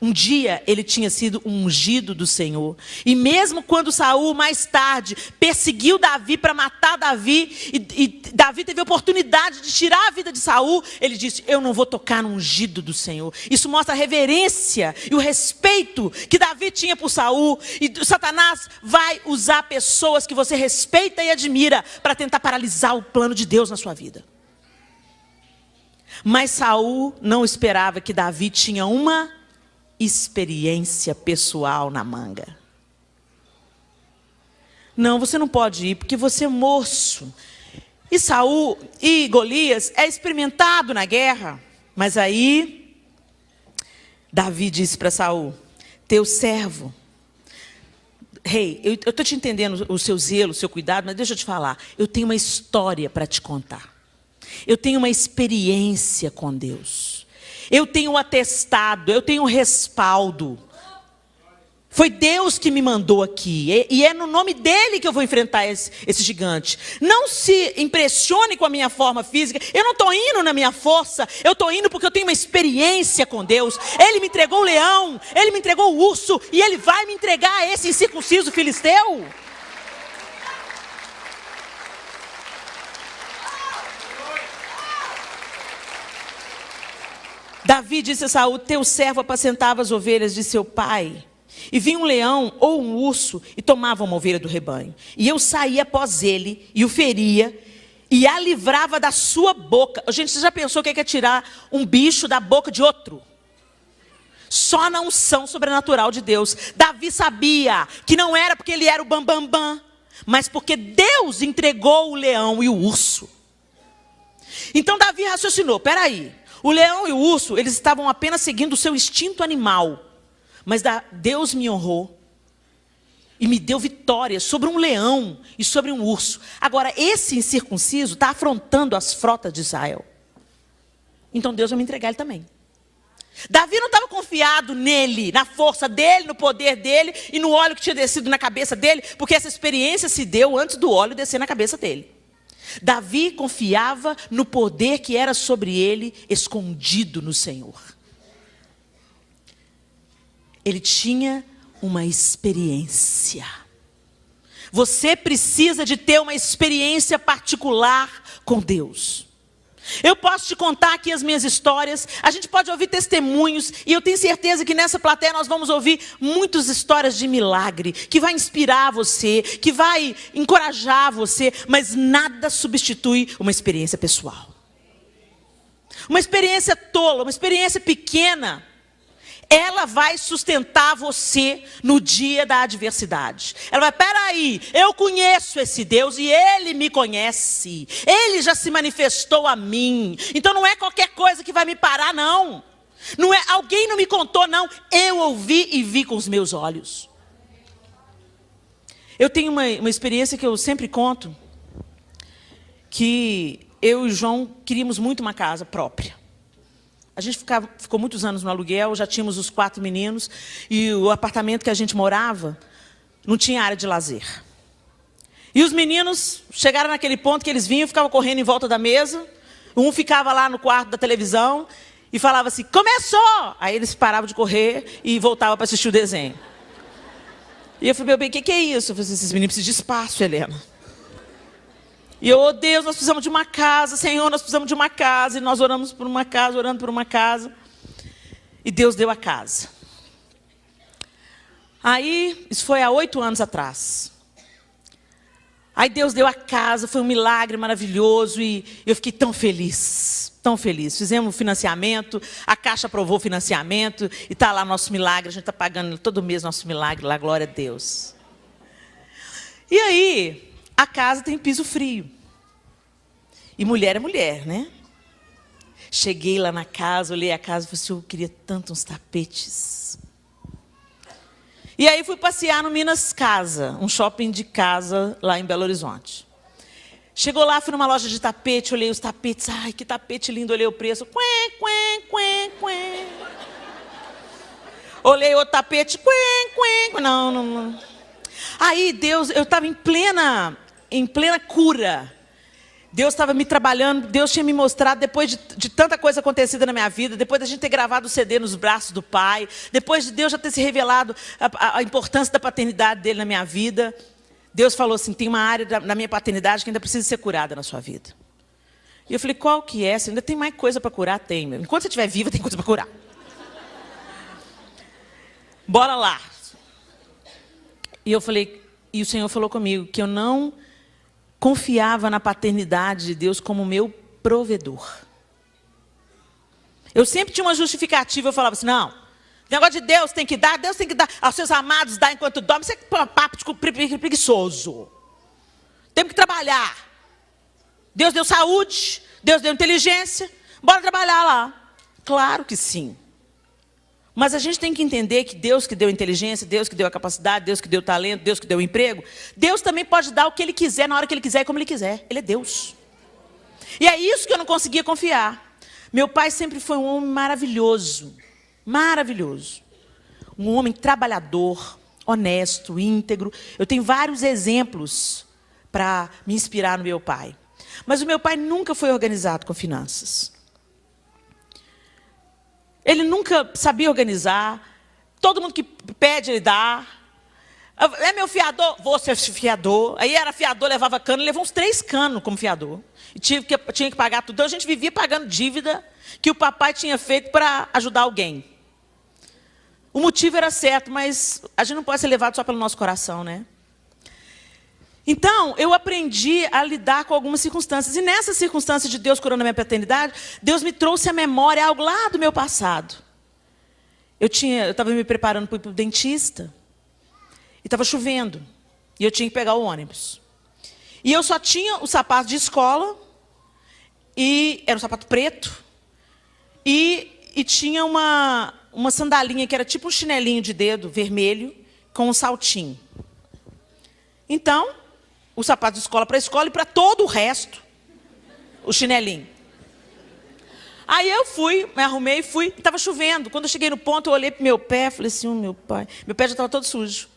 um dia ele tinha sido um ungido do Senhor. E mesmo quando Saul, mais tarde, perseguiu Davi para matar Davi, e Davi teve a oportunidade de tirar a vida de Saul, ele disse, eu não vou tocar no ungido do Senhor. Isso mostra a reverência e o respeito que Davi tinha por Saul. E Satanás vai usar pessoas que você respeita e admira para tentar paralisar o plano de Deus na sua vida. Mas Saul não esperava que Davi tinha uma experiência pessoal na manga. Não, você não pode ir porque você é moço. E Saul e Golias é experimentado na guerra. Mas aí Davi disse para Saul, teu servo, rei, eu estou te entendendo o seu zelo, o seu cuidado, mas deixa eu te falar, eu tenho uma história para te contar. Eu tenho uma experiência com Deus. Eu tenho um atestado, eu tenho um respaldo. Foi Deus que me mandou aqui. E é no nome dele que eu vou enfrentar esse gigante. Não se impressione com a minha forma física. Eu não estou indo na minha força. Eu estou indo porque eu tenho uma experiência com Deus. Ele me entregou o leão, ele me entregou o urso. E ele vai me entregar esse incircunciso filisteu. Davi disse a Saul, teu servo apacentava as ovelhas de seu pai. E vinha um leão ou um urso e tomava uma ovelha do rebanho. E eu saía após ele e o feria e a livrava da sua boca. Gente, você já pensou o que é tirar um bicho da boca de outro? Só na unção sobrenatural de Deus. Davi sabia que não era porque ele era o bambambam, mas porque Deus entregou o leão e o urso. Então Davi raciocinou, peraí. O leão e o urso, eles estavam apenas seguindo o seu instinto animal. Mas Deus me honrou e me deu vitória sobre um leão e sobre um urso. Agora, esse incircunciso está afrontando as frotas de Israel. Então Deus vai me entregar ele também. Davi não estava confiado nele, na força dele, no poder dele e no óleo que tinha descido na cabeça dele, porque essa experiência se deu antes do óleo descer na cabeça dele. Davi confiava no poder que era sobre ele, escondido no Senhor. Ele tinha uma experiência. Você precisa de ter uma experiência particular com Deus. Eu posso te contar aqui as minhas histórias, a gente pode ouvir testemunhos, e eu tenho certeza que nessa plateia nós vamos ouvir muitas histórias de milagre, que vai inspirar você, que vai encorajar você, mas nada substitui uma experiência pessoal. Uma experiência tola, uma experiência pequena, ela vai sustentar você no dia da adversidade. Ela vai, peraí, eu conheço esse Deus e Ele me conhece. Ele já se manifestou a mim. Então não é qualquer coisa que vai me parar, não. Não é, alguém não me contou, não. Eu ouvi e vi com os meus olhos. Eu tenho uma experiência que eu sempre conto, que eu e o João queríamos muito uma casa própria. A gente ficou muitos anos no aluguel, já tínhamos os 4 meninos, e o apartamento que a gente morava não tinha área de lazer. E os meninos chegaram naquele ponto que eles vinham e ficavam correndo em volta da mesa, um ficava lá no quarto da televisão e falava assim, começou! Aí eles paravam de correr e voltavam para assistir o desenho. E eu falei, meu bem, o que é isso? Eu falei, esses meninos precisam de espaço, Helena. E eu, oh Deus, nós precisamos de uma casa, Senhor, nós precisamos de uma casa. E nós oramos por uma casa, orando por uma casa. E Deus deu a casa. Aí, isso foi há 8 anos atrás. Aí Deus deu a casa, foi um milagre maravilhoso. E eu fiquei tão feliz, tão feliz. Fizemos o financiamento, a Caixa aprovou o financiamento. E está lá nosso milagre, a gente está pagando todo mês nosso milagre lá, glória a Deus. E aí, a casa tem piso frio. E mulher é mulher, né? Cheguei lá na casa, olhei a casa e falei assim, eu queria tanto uns tapetes. E aí fui passear no Minas Casa, um shopping de casa lá em Belo Horizonte. Chegou lá, fui numa loja de tapete, olhei os tapetes, ai, que tapete lindo, olhei o preço. Quen, quen, quen, quen. Olhei outro tapete, quen, quen, não. Aí Deus, eu estava em plena cura. Deus estava me trabalhando, Deus tinha me mostrado, depois de tanta coisa acontecida na minha vida, depois da gente ter gravado o CD nos braços do Pai, depois de Deus já ter se revelado a importância da paternidade dele na minha vida, Deus falou assim, tem uma área na minha paternidade que ainda precisa ser curada na sua vida. E eu falei, qual que é? Você ainda tem mais coisa para curar? Tem, meu. Enquanto você estiver viva, tem coisa para curar. Bora lá. E eu falei, e o Senhor falou comigo que eu não confiava na paternidade de Deus como meu provedor. Eu sempre tinha uma justificativa, eu falava assim, não, negócio de Deus tem que dar aos seus amados, dá enquanto dorme, isso é papo de preguiçoso. Temos que trabalhar. Deus deu saúde, Deus deu inteligência, bora trabalhar lá. Claro que sim. Mas a gente tem que entender que Deus que deu inteligência, Deus que deu a capacidade, Deus que deu o talento, Deus que deu o emprego, Deus também pode dar o que Ele quiser, na hora que Ele quiser e como Ele quiser. Ele é Deus. E é isso que eu não conseguia confiar. Meu pai sempre foi um homem maravilhoso. Maravilhoso. Um homem trabalhador, honesto, íntegro. Eu tenho vários exemplos para me inspirar no meu pai. Mas o meu pai nunca foi organizado com finanças. Ele nunca sabia organizar. Todo mundo que pede, ele dá. É meu fiador? Vou ser fiador. Aí era fiador, levava cano. Levou uns 3 canos como fiador. E tinha que pagar tudo. Então a gente vivia pagando dívida que o papai tinha feito para ajudar alguém. O motivo era certo, mas a gente não pode ser levado só pelo nosso coração, né? Então, eu aprendi a lidar com algumas circunstâncias. E nessas circunstâncias de Deus curando a minha paternidade, Deus me trouxe à memória algo lá do meu passado. Eu estava me preparando para ir para o dentista. E estava chovendo. E eu tinha que pegar o ônibus. E eu só tinha o sapato de escola. E era um sapato preto. E tinha uma sandalinha que era tipo um chinelinho de dedo vermelho com um saltinho. Então, o sapato de escola para a escola e para todo o resto, o chinelinho. Aí eu fui, me arrumei e fui, estava chovendo. Quando eu cheguei no ponto, eu olhei para o meu pé, falei assim, meu pai. Meu pé já estava todo sujo.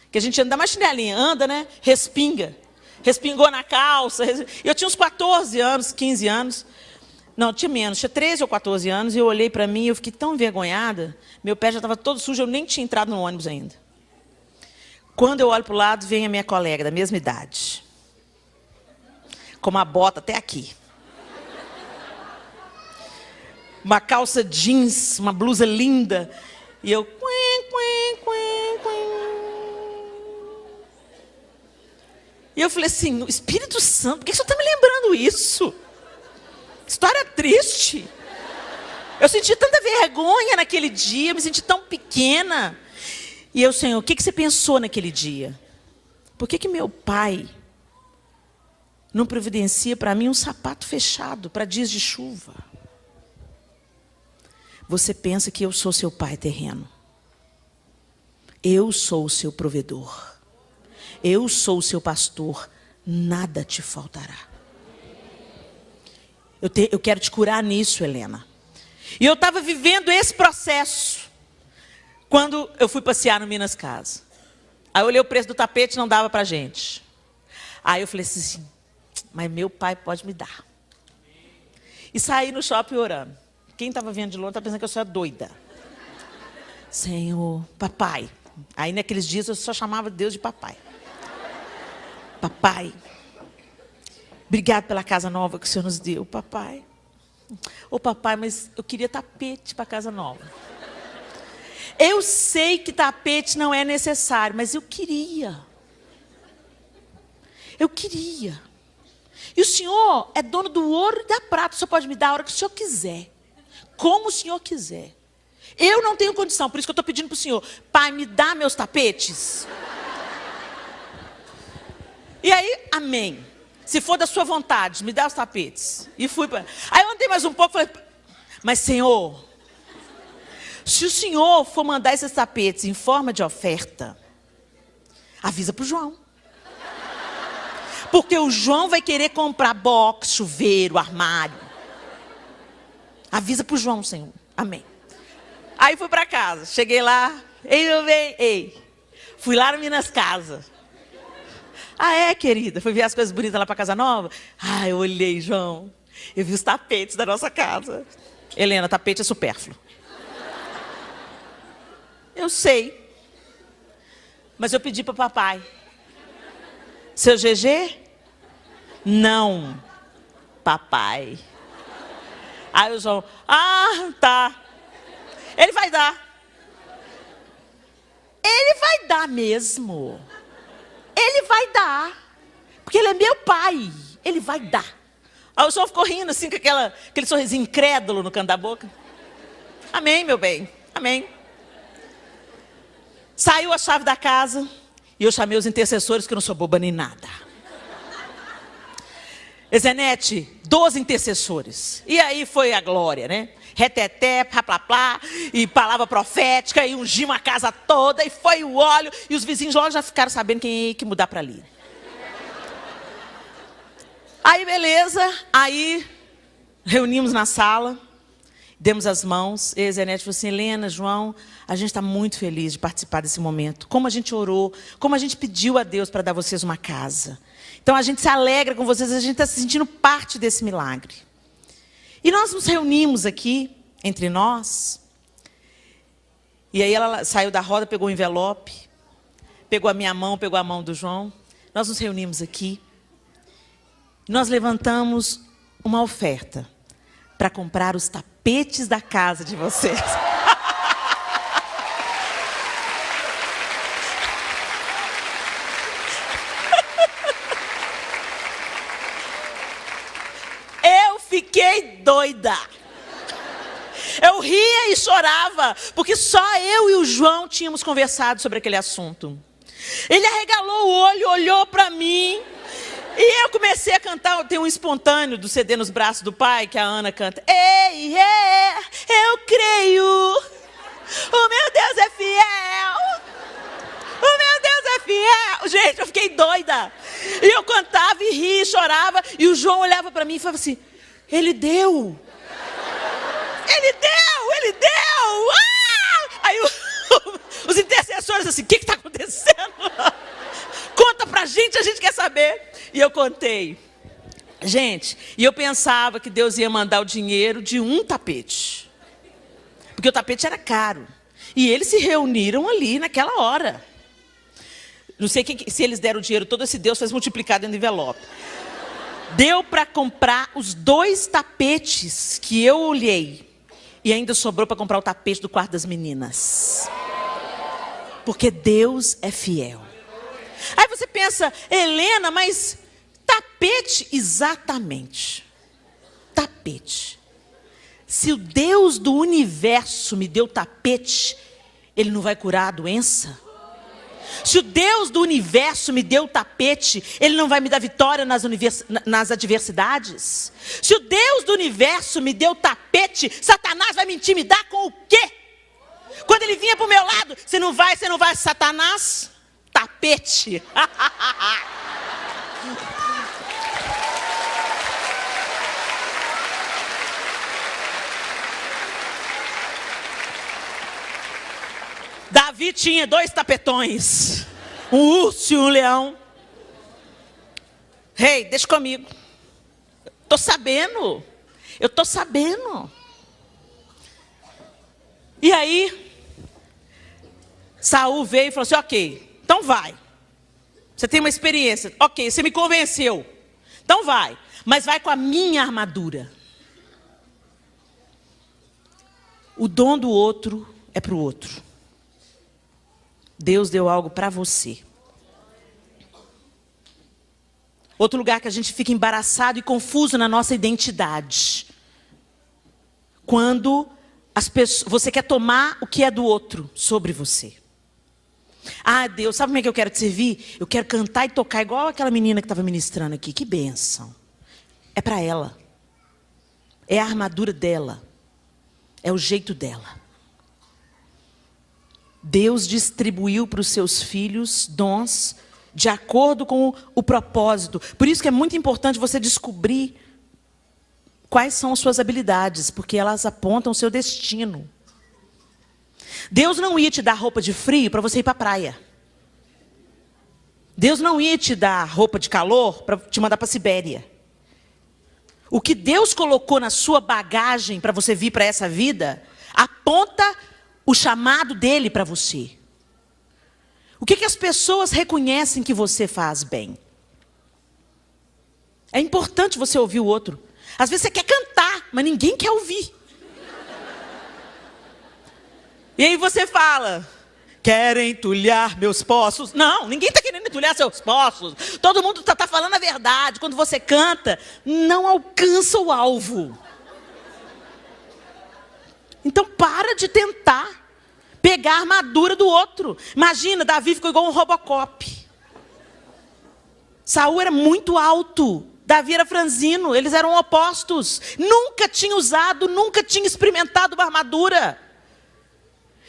Porque a gente anda mais chinelinha, anda, né? Respinga. Respingou na calça. Eu tinha uns 14 anos, 15 anos. Não, tinha menos, tinha 13 ou 14 anos. E eu olhei para mim e eu fiquei tão envergonhada. Meu pé já estava todo sujo, eu nem tinha entrado no ônibus ainda. Quando eu olho para o lado, vem a minha colega da mesma idade. Com uma bota até aqui. Uma calça jeans, uma blusa linda. E eu... E eu falei assim, Espírito Santo, por que você está me lembrando isso? História triste. Eu senti tanta vergonha naquele dia, eu me senti tão pequena. E eu, Senhor, o que você pensou naquele dia? Por que meu pai não providencia para mim um sapato fechado para dias de chuva? Você pensa que eu sou seu pai terreno. Eu sou o seu provedor. Eu sou o seu pastor. Nada te faltará. Eu quero te curar nisso, Helena. E eu estava vivendo esse processo quando eu fui passear no Minas Casa. Aí eu olhei o preço do tapete, não dava para gente. Aí eu falei assim, mas meu pai pode me dar. E saí no shopping orando. Quem estava vendo de longe estava pensando que eu sou doida. Senhor, papai. Aí naqueles dias eu só chamava Deus de papai. Papai, obrigado pela casa nova que o Senhor nos deu, papai. Ô papai, mas eu queria tapete para a casa nova. Eu sei que tapete não é necessário, mas eu queria. Eu queria. E o Senhor é dono do ouro e da prata, o Senhor pode me dar a hora que o Senhor quiser. Como o Senhor quiser. Eu não tenho condição, por isso que eu estou pedindo para o Senhor. Pai, me dá meus tapetes. E aí, amém. Se for da sua vontade, me dá os tapetes. E fui para... Aí eu andei mais um pouco e falei, mas Senhor, se o Senhor for mandar esses tapetes em forma de oferta, avisa para o João. Porque o João vai querer comprar box, chuveiro, armário. Avisa para o João, Senhor. Amém. Aí fui para casa. Cheguei lá. Ei. Fui lá no Minas Casa. Ah, é, querida? Fui ver as coisas bonitas lá para casa nova? Ah, eu olhei, João. Eu vi os tapetes da nossa casa. Helena, tapete é supérfluo. Eu sei. Mas eu pedi para o papai. Seu GG? Não, papai. Aí o João, tá. Ele vai dar. Ele vai dar mesmo. Ele vai dar. Porque ele é meu pai. Ele vai dar. Aí o João ficou rindo assim, com aquele sorrisinho incrédulo no canto da boca. Amém, meu bem. Amém. Saiu a chave da casa. E eu chamei os intercessores, que eu não sou boba nem nada. Zenete, 12 intercessores. E aí foi a glória, né? Reteté, plaplá, e palavra profética, e ungimos a casa toda, e foi o óleo. E os vizinhos logo já ficaram sabendo quem ia que mudar para ali. Aí, beleza. Aí, reunimos na sala. Demos as mãos. E a Zenete falou assim, Helena, João, a gente está muito feliz de participar desse momento. Como a gente orou, como a gente pediu a Deus para dar a vocês uma casa. Então a gente se alegra com vocês, a gente está se sentindo parte desse milagre. E nós nos reunimos aqui, entre nós. E aí ela saiu da roda, pegou o envelope, pegou a minha mão, pegou a mão do João. Nós nos reunimos aqui. Nós levantamos uma oferta para comprar os tapetes da casa de vocês. Eu fiquei doida. Eu ria e chorava, porque só eu e o João tínhamos conversado sobre aquele assunto. Ele arregalou o olho, olhou para mim. E eu comecei a cantar, tem um espontâneo do CD Nos Braços do Pai, que a Ana canta. Ei, eu creio, o meu Deus é fiel, o meu Deus é fiel. Gente, eu fiquei doida. E eu cantava e ria, chorava. E o João olhava para mim e falava assim, ele deu. Ele deu, ele deu. Aí os intercessores assim, o que está acontecendo? Conta pra gente, a gente quer saber. E eu contei. Gente, e eu pensava que Deus ia mandar o dinheiro de um tapete. Porque o tapete era caro. E eles se reuniram ali naquela hora. Não sei se eles deram o dinheiro todo, esse Deus fez multiplicado no envelope. Deu para comprar os 2 tapetes que eu olhei. E ainda sobrou para comprar o tapete do quarto das meninas. Porque Deus é fiel. Aí você pensa, Helena, mas tapete, exatamente. Tapete. Se o Deus do universo me deu tapete, Ele não vai curar a doença? Se o Deus do universo me deu tapete, Ele não vai me dar vitória nas adversidades? Se o Deus do universo me deu tapete, Satanás vai me intimidar com o quê? Quando ele vinha para o meu lado, você não vai, Satanás? Tapete. Davi tinha 2 tapetões, um urso e um leão. Rei, deixa comigo. Eu tô sabendo. E aí, Saul veio e falou assim, ok, então vai. Você tem uma experiência, ok, você me convenceu. Então vai, mas vai com a minha armadura. O dom do outro é para o outro. Deus deu algo para você. Outro lugar que a gente fica embaraçado e confuso na nossa identidade. Quando você quer tomar o que é do outro sobre você. Ah, Deus, sabe como é que eu quero te servir? Eu quero cantar e tocar igual aquela menina que estava ministrando aqui. Que bênção. É para ela. É a armadura dela. É o jeito dela. Deus distribuiu para os seus filhos dons de acordo com o propósito. Por isso que é muito importante você descobrir quais são as suas habilidades, porque elas apontam o seu destino. Deus não ia te dar roupa de frio para você ir para a praia. Deus não ia te dar roupa de calor para te mandar para a Sibéria. O que Deus colocou na sua bagagem para você vir para essa vida, aponta o chamado dele para você. O que as pessoas reconhecem que você faz bem? É importante você ouvir o outro. Às vezes você quer cantar, mas ninguém quer ouvir. E aí você fala, querem entulhar meus poços? Não, ninguém está querendo entulhar seus poços. Todo mundo está falando a verdade. Quando você canta, não alcança o alvo. Então para de tentar pegar a armadura do outro. Imagina, Davi ficou igual um Robocop. Saul era muito alto. Davi era franzino. Eles eram opostos. Nunca tinha usado, nunca tinha experimentado uma armadura.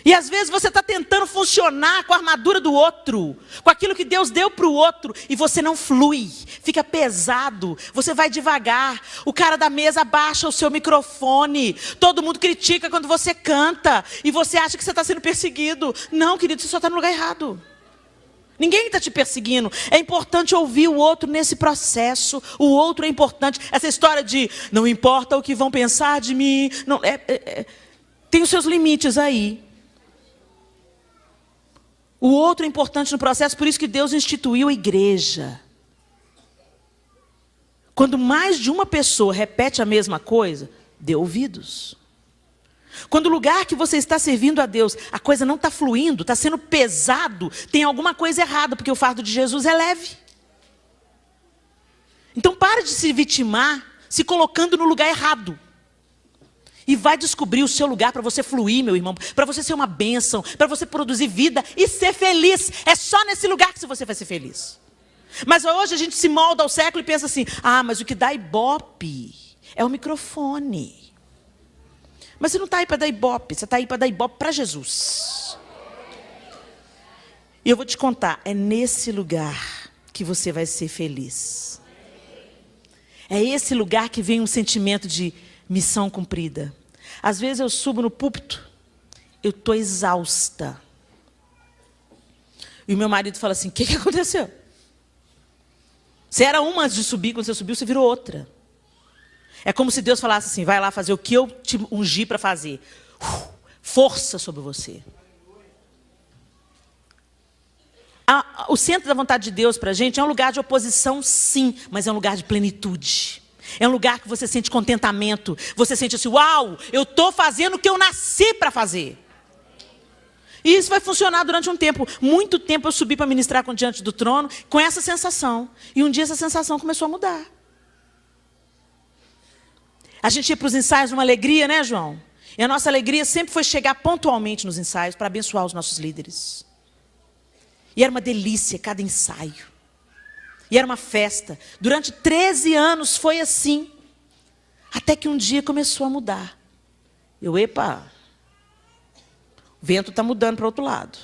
E às vezes você está tentando funcionar com a armadura do outro, com aquilo que Deus deu para o outro, e você não flui, fica pesado, você vai devagar, o cara da mesa abaixa o seu microfone, todo mundo critica quando você canta, e você acha que você está sendo perseguido. Não, querido, você só está no lugar errado. Ninguém está te perseguindo. É importante ouvir o outro nesse processo. O outro é importante. Essa história de não importa o que vão pensar de mim, não, tem os seus limites aí. O outro é importante no processo, por isso que Deus instituiu a igreja. Quando mais de uma pessoa repete a mesma coisa, dê ouvidos. Quando o lugar que você está servindo a Deus, a coisa não está fluindo, está sendo pesado, tem alguma coisa errada, porque o fardo de Jesus é leve. Então pare de se vitimar, se colocando no lugar errado. E vai descobrir o seu lugar para você fluir, meu irmão. Para você ser uma bênção. Para você produzir vida e ser feliz. É só nesse lugar que você vai ser feliz. Mas hoje a gente se molda ao século e pensa assim, mas o que dá ibope é o microfone. Mas você não está aí para dar ibope. Você está aí para dar ibope para Jesus. E eu vou te contar, é nesse lugar que você vai ser feliz. É esse lugar que vem um sentimento de missão cumprida. Às vezes eu subo no púlpito, eu estou exausta. E o meu marido fala assim, o que aconteceu? Você era uma antes de subir, quando você subiu, você virou outra. É como se Deus falasse assim, vai lá fazer o que eu te ungi para fazer. Força sobre você. O centro da vontade de Deus para a gente é um lugar de oposição, sim, mas é um lugar de plenitude. É um lugar que você sente contentamento. Você sente assim, uau, eu estou fazendo o que eu nasci para fazer. E isso vai funcionar durante um tempo. Muito tempo eu subi para ministrar diante do trono com essa sensação. E um dia essa sensação começou a mudar. A gente ia para os ensaios numa alegria, né, João? E a nossa alegria sempre foi chegar pontualmente nos ensaios para abençoar os nossos líderes. E era uma delícia cada ensaio. E era uma festa. Durante 13 anos foi assim. Até que um dia começou a mudar. Epa, o vento está mudando para o outro lado.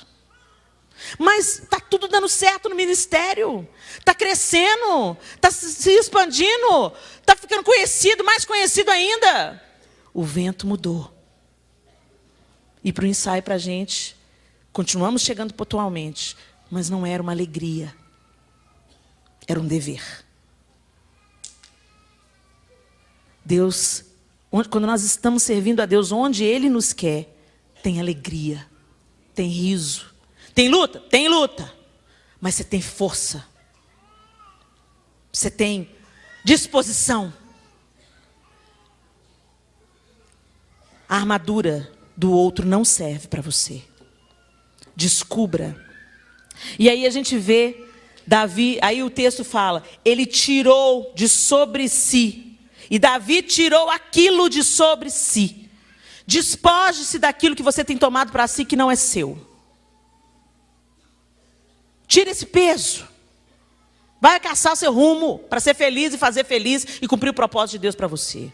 Mas está tudo dando certo no ministério. Está crescendo. Está se expandindo. Está ficando conhecido, mais conhecido ainda. O vento mudou. E para o ensaio, para a gente, continuamos chegando pontualmente. Mas não era uma alegria. Era um dever. Deus, quando nós estamos servindo a Deus, onde Ele nos quer, tem alegria, tem riso. Tem luta? Tem luta. Mas você tem força. Você tem disposição. A armadura do outro não serve para você. Descubra. E aí a gente vê Davi, aí o texto fala, ele tirou de sobre si. E Davi tirou aquilo de sobre si. Despoje-se daquilo que você tem tomado para si que não é seu. Tira esse peso. Vai caçar o seu rumo para ser feliz e fazer feliz e cumprir o propósito de Deus para você.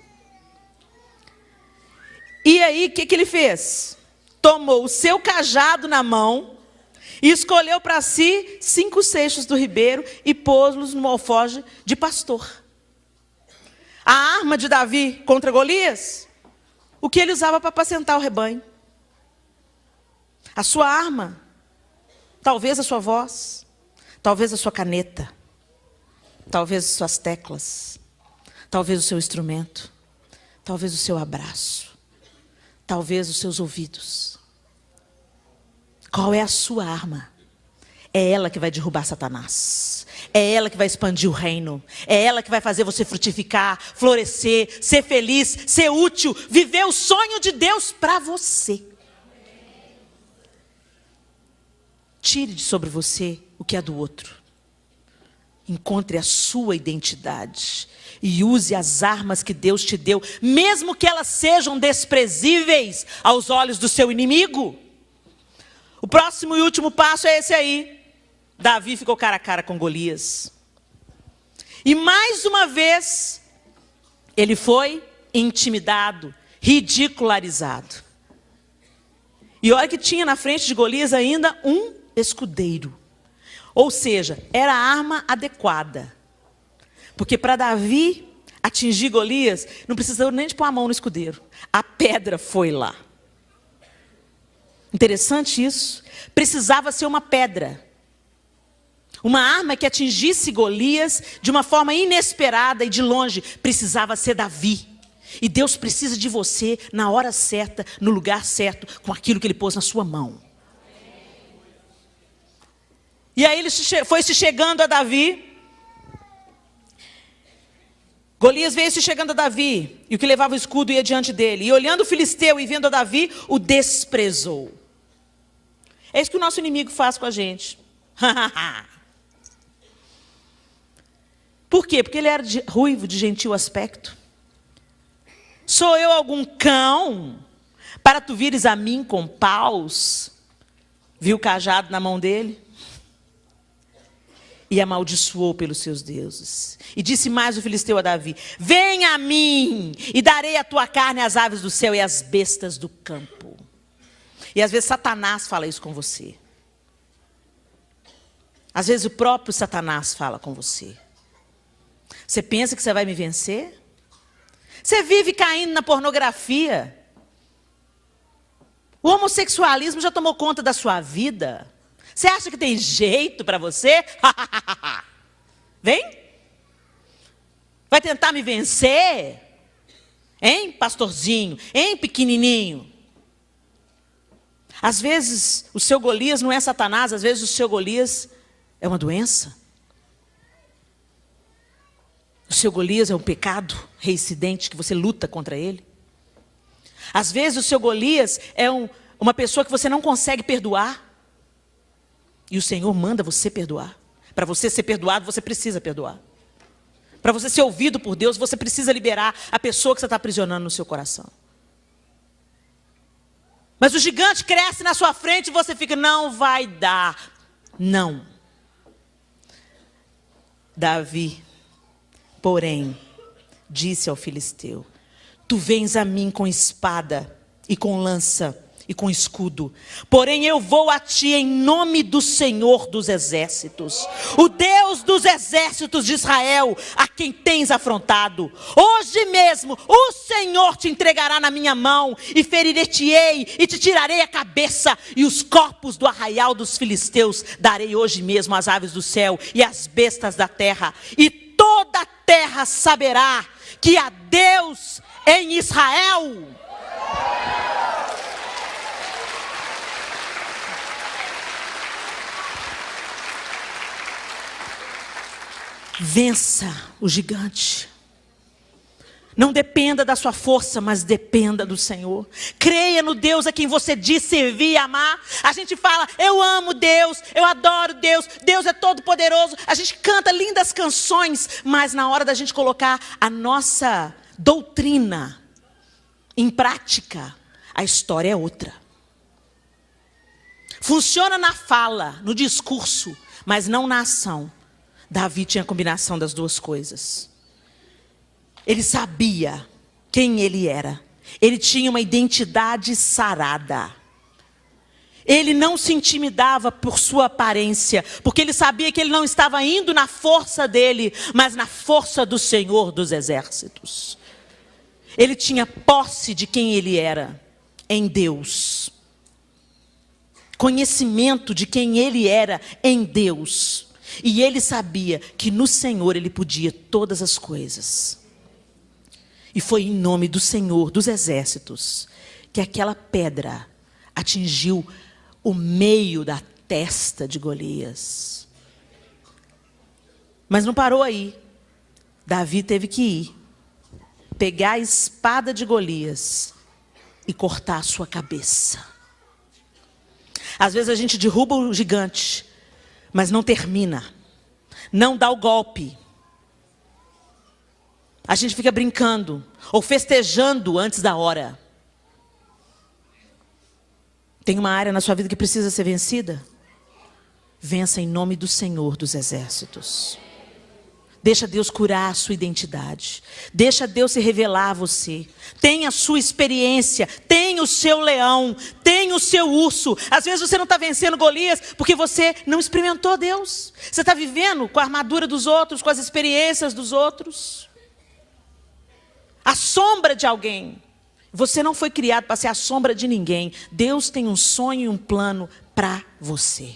E aí, o que ele fez? Tomou o seu cajado na mão e escolheu para si 5 seixos do ribeiro e pôs-los no alforje de pastor. A arma de Davi contra Golias, o que ele usava para apacentar o rebanho. A sua arma, talvez a sua voz, talvez a sua caneta, talvez as suas teclas, talvez o seu instrumento, talvez o seu abraço, talvez os seus ouvidos. Qual é a sua arma? É ela que vai derrubar Satanás. É ela que vai expandir o reino. É ela que vai fazer você frutificar, florescer, ser feliz, ser útil, viver o sonho de Deus para você. Tire de sobre você o que é do outro. Encontre a sua identidade. E use as armas que Deus te deu, mesmo que elas sejam desprezíveis aos olhos do seu inimigo. O próximo e último passo é esse aí. Davi ficou cara a cara com Golias. E mais uma vez, ele foi intimidado, ridicularizado. E olha que tinha na frente de Golias ainda um escudeiro. Ou seja, era a arma adequada. Porque para Davi atingir Golias, não precisou nem de pôr a mão no escudeiro. A pedra foi lá. Interessante isso. Precisava ser uma pedra. Uma arma que atingisse Golias de uma forma inesperada e de longe. Precisava ser Davi. E Deus precisa de você na hora certa, no lugar certo, com aquilo que Ele pôs na sua mão. E aí ele foi se chegando a Davi. Golias veio se chegando a Davi. E o que levava o escudo ia diante dele. E olhando o filisteu e vendo a Davi, o desprezou. É isso que o nosso inimigo faz com a gente. Por quê? Porque ele era ruivo, de gentil aspecto. Sou eu algum cão para tu vires a mim com paus? Viu o cajado na mão dele? E amaldiçoou pelos seus deuses. E disse mais o filisteu a Davi: venha a mim, e darei a tua carne às aves do céu e às bestas do campo. E às vezes Satanás fala isso com você. Às vezes o próprio Satanás fala com você. Você pensa que você vai me vencer? Você vive caindo na pornografia. O homossexualismo já tomou conta da sua vida. Você acha que tem jeito para você? Vem? Vai tentar me vencer? Hein, pastorzinho? Hein, pequenininho? Às vezes o seu Golias não é Satanás, às vezes o seu Golias é uma doença. O seu Golias é um pecado reincidente que você luta contra ele. Às vezes o seu Golias é uma pessoa que você não consegue perdoar. E o Senhor manda você perdoar. Para você ser perdoado, você precisa perdoar. Para você ser ouvido por Deus, você precisa liberar a pessoa que você está aprisionando no seu coração. Mas o gigante cresce na sua frente e você fica, não vai dar. Não. Davi, porém, disse ao filisteu: tu vens a mim com espada e com lança e com escudo, porém eu vou a ti em nome do Senhor dos exércitos, o Deus dos exércitos de Israel, a quem tens afrontado. Hoje mesmo o Senhor te entregará na minha mão, e ferirei-te-ei, e te tirarei a cabeça, e os corpos do arraial dos filisteus darei hoje mesmo às aves do céu e às bestas da terra, e toda a terra saberá que há Deus em Israel. Vença o gigante. Não dependa da sua força, mas dependa do Senhor. Creia no Deus a quem você diz servir e amar. A gente fala, eu amo Deus, eu adoro Deus, Deus é todo poderoso. A gente canta lindas canções, mas na hora da gente colocar a nossa doutrina em prática, a história é outra. Funciona na fala, no discurso, mas não na ação. Davi tinha a combinação das duas coisas. Ele sabia quem ele era. Ele tinha uma identidade sarada. Ele não se intimidava por sua aparência, porque ele sabia que ele não estava indo na força dele, mas na força do Senhor dos exércitos. Ele tinha posse de quem ele era em Deus. Conhecimento de quem ele era em Deus. E ele sabia que no Senhor ele podia todas as coisas. E foi em nome do Senhor dos exércitos que aquela pedra atingiu o meio da testa de Golias. Mas não parou aí. Davi teve que ir, pegar a espada de Golias e cortar a sua cabeça. Às vezes a gente derruba o gigante, mas não termina, não dá o golpe. A gente fica brincando ou festejando antes da hora. Tem uma área na sua vida que precisa ser vencida? Vença em nome do Senhor dos exércitos. Deixa Deus curar a sua identidade. Deixa Deus se revelar a você. Tenha a sua experiência. Tenha o seu leão. Tenha o seu urso. Às vezes você não está vencendo Golias porque você não experimentou Deus. Você está vivendo com a armadura dos outros, com as experiências dos outros. A sombra de alguém. Você não foi criado para ser a sombra de ninguém. Deus tem um sonho e um plano para você.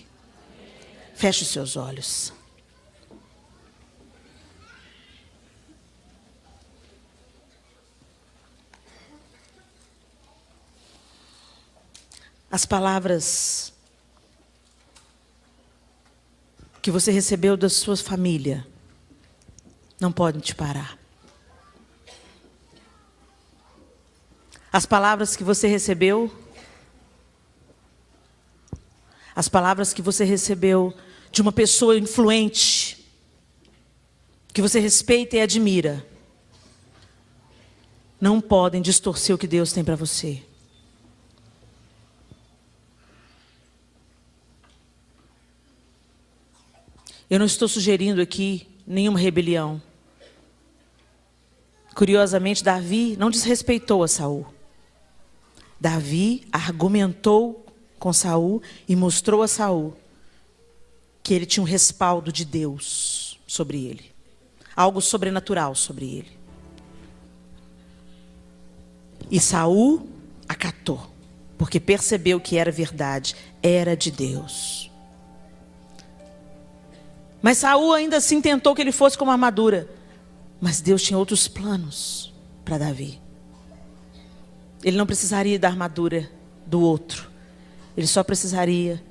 Feche os seus olhos. As palavras que você recebeu da sua família não podem te parar. As palavras que você recebeu, as palavras que você recebeu de uma pessoa influente, que você respeita e admira, não podem distorcer o que Deus tem para você. Eu não estou sugerindo aqui nenhuma rebelião. Curiosamente, Davi não desrespeitou a Saul. Davi argumentou com Saul e mostrou a Saul que ele tinha um respaldo de Deus sobre ele. Algo sobrenatural sobre ele. E Saul acatou, porque percebeu que era verdade, era de Deus. Mas Saul ainda assim tentou que ele fosse com uma armadura. Mas Deus tinha outros planos para Davi. Ele não precisaria da armadura do outro. Ele só precisaria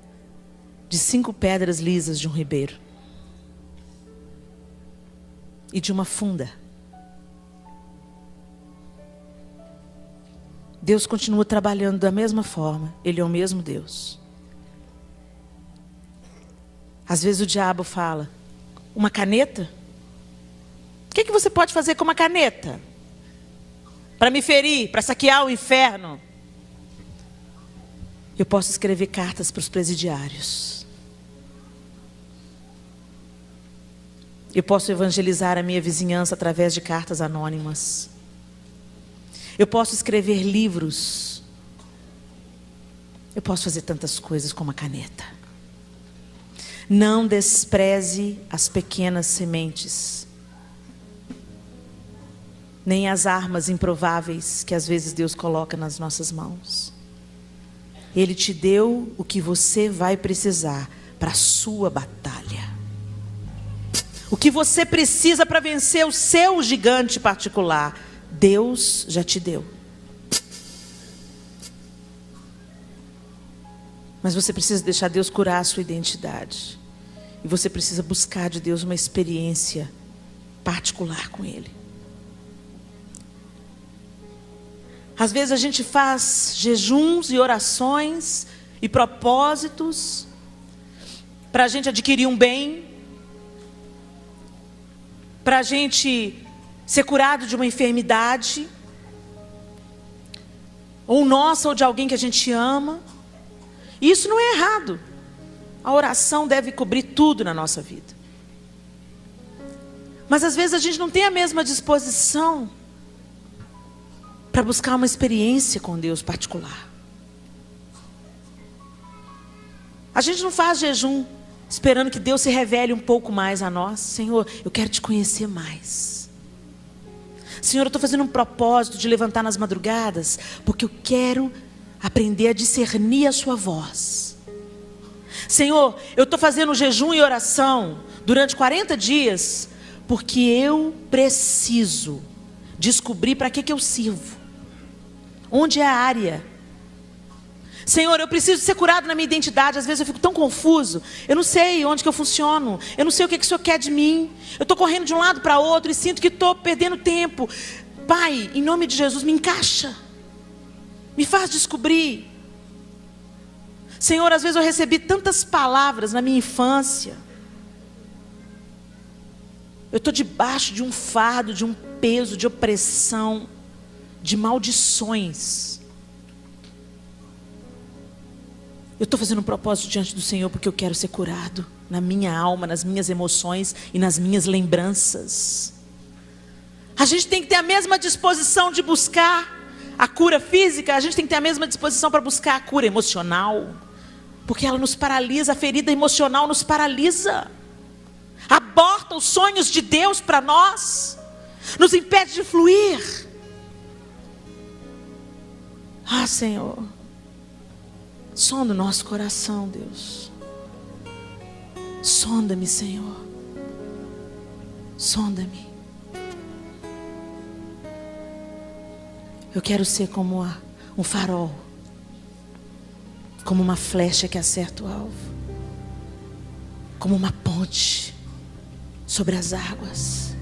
de 5 pedras lisas de um ribeiro. E de uma funda. Deus continua trabalhando da mesma forma. Ele é o mesmo Deus. Às vezes o diabo fala: uma caneta? O que você pode fazer com uma caneta? Para me ferir, para saquear o inferno? Eu posso escrever cartas para os presidiários. Eu posso evangelizar a minha vizinhança através de cartas anônimas. Eu posso escrever livros. Eu posso fazer tantas coisas com uma caneta. Não despreze as pequenas sementes, nem as armas improváveis que às vezes Deus coloca nas nossas mãos. Ele te deu o que você vai precisar para a sua batalha. O que você precisa para vencer o seu gigante particular, Deus já te deu. Mas você precisa deixar Deus curar a sua identidade. E você precisa buscar de Deus uma experiência particular com Ele. Às vezes a gente faz jejuns e orações e propósitos para a gente adquirir um bem, para a gente ser curado de uma enfermidade, ou nossa, ou de alguém que a gente ama. E isso não é errado. A oração deve cobrir tudo na nossa vida. Mas às vezes a gente não tem a mesma disposição para buscar uma experiência com Deus particular. A gente não faz jejum esperando que Deus se revele um pouco mais a nós. Senhor, eu quero te conhecer mais. Senhor, eu estou fazendo um propósito de levantar nas madrugadas, porque eu quero aprender a discernir a sua voz. Senhor, eu estou fazendo jejum e oração durante 40 dias, porque eu preciso descobrir para que eu sirvo. Onde é a área? Senhor, eu preciso ser curado na minha identidade. Às vezes eu fico tão confuso. Eu não sei onde que eu funciono. Eu não sei o que o Senhor quer de mim. Eu estou correndo de um lado para outro e sinto que estou perdendo tempo. Pai, em nome de Jesus, me encaixa. Me faz descobrir. Senhor, às vezes eu recebi tantas palavras na minha infância. Eu estou debaixo de um fardo, de um peso, de opressão, de maldições. Eu estou fazendo um propósito diante do Senhor porque eu quero ser curado na minha alma, nas minhas emoções e nas minhas lembranças. A gente tem que ter a mesma disposição de buscar a cura física, a gente tem que ter a mesma disposição para buscar a cura emocional, porque ela nos paralisa, a ferida emocional nos paralisa, aborta os sonhos de Deus para nós, nos impede de fluir. Ah, Senhor, sonda o nosso coração, Deus. Sonda-me, Senhor. Sonda-me. Eu quero ser como um farol, como uma flecha que acerta o alvo, como uma ponte sobre as águas.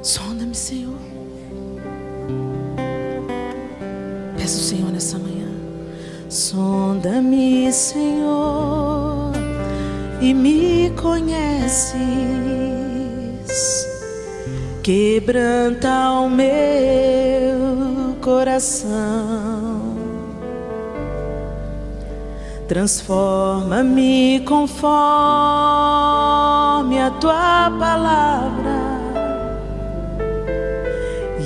Sonda-me, Senhor. Peço ao Senhor nessa manhã. Sonda-me, Senhor, e me conheces. Quebranta o meu coração. Transforma-me conforme a tua palavra.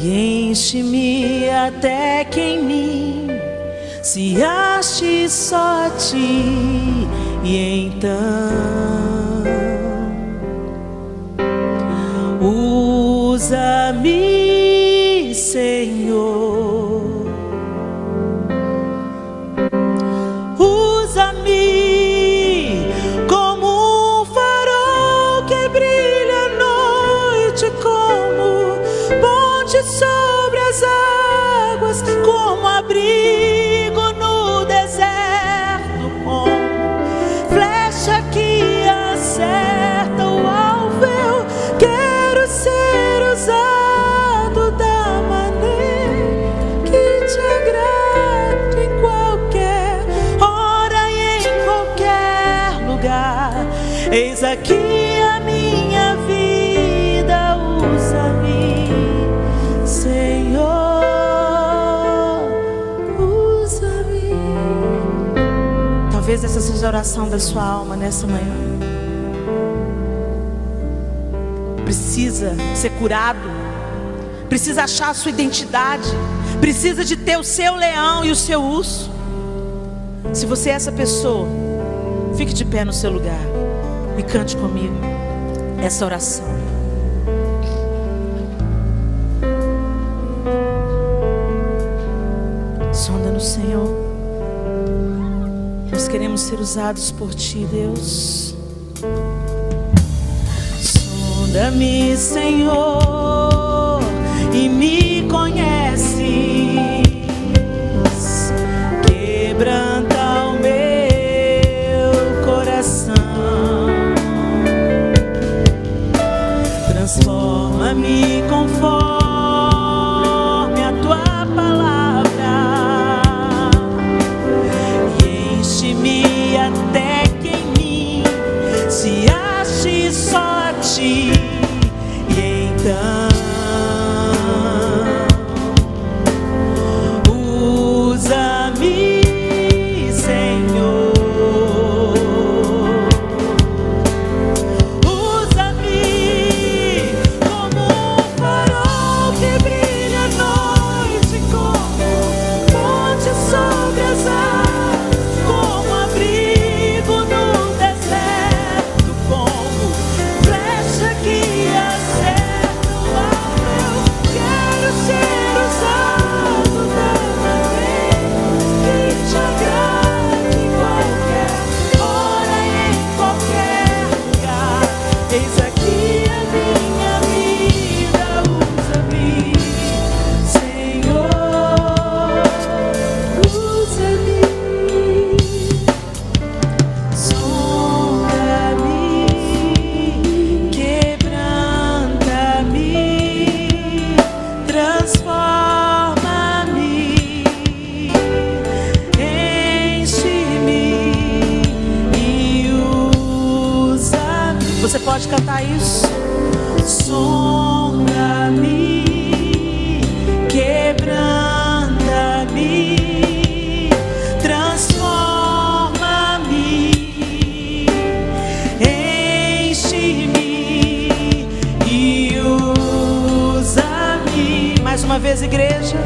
E enche-me até que em mim se ache só ti E então usa-me, Senhor, usa-me como um farol que brilha à noite, como ponte sobre as águas, como abrigo no deserto, como flecha que acerta o alvo. Eu quero ser usado da maneira que te agrade, em qualquer hora e em qualquer lugar. Eis aqui a minha vida, usa-me, Senhor, usa-me. Talvez essa seja a oração da sua alma nessa manhã. Precisa ser curado, precisa achar a sua identidade, precisa de ter o seu leão e o seu urso. Se você é essa pessoa, fique de pé no seu lugar e cante comigo essa oração. Sonda no Senhor. Nós queremos ser usados por Ti, Deus. Sonda-me, Senhor, e me conheces. Quebranta o meu coração. Transforma-me conforme a Tua palavra e enche-me até que em mim se ache só a Ti. E então usa-me, Senhor, usa-me como um farol que brilha à noite, como ponte sobre as águas, como abrigo no deserto, como flecha que acerta o alvo. Eu quero ser usado da maneira que te agrade, em qualquer hora e em qualquer lugar. Eis aqui a minha vida, usa-me, Senhor, usa-me. Sonda-me, quebranta-me, transforma-me, enche-me e usa-me. Você pode cantar isso? Sonda-me, quebranta-me, transforma-me, enche-me e usa-me. Mais uma vez, igreja.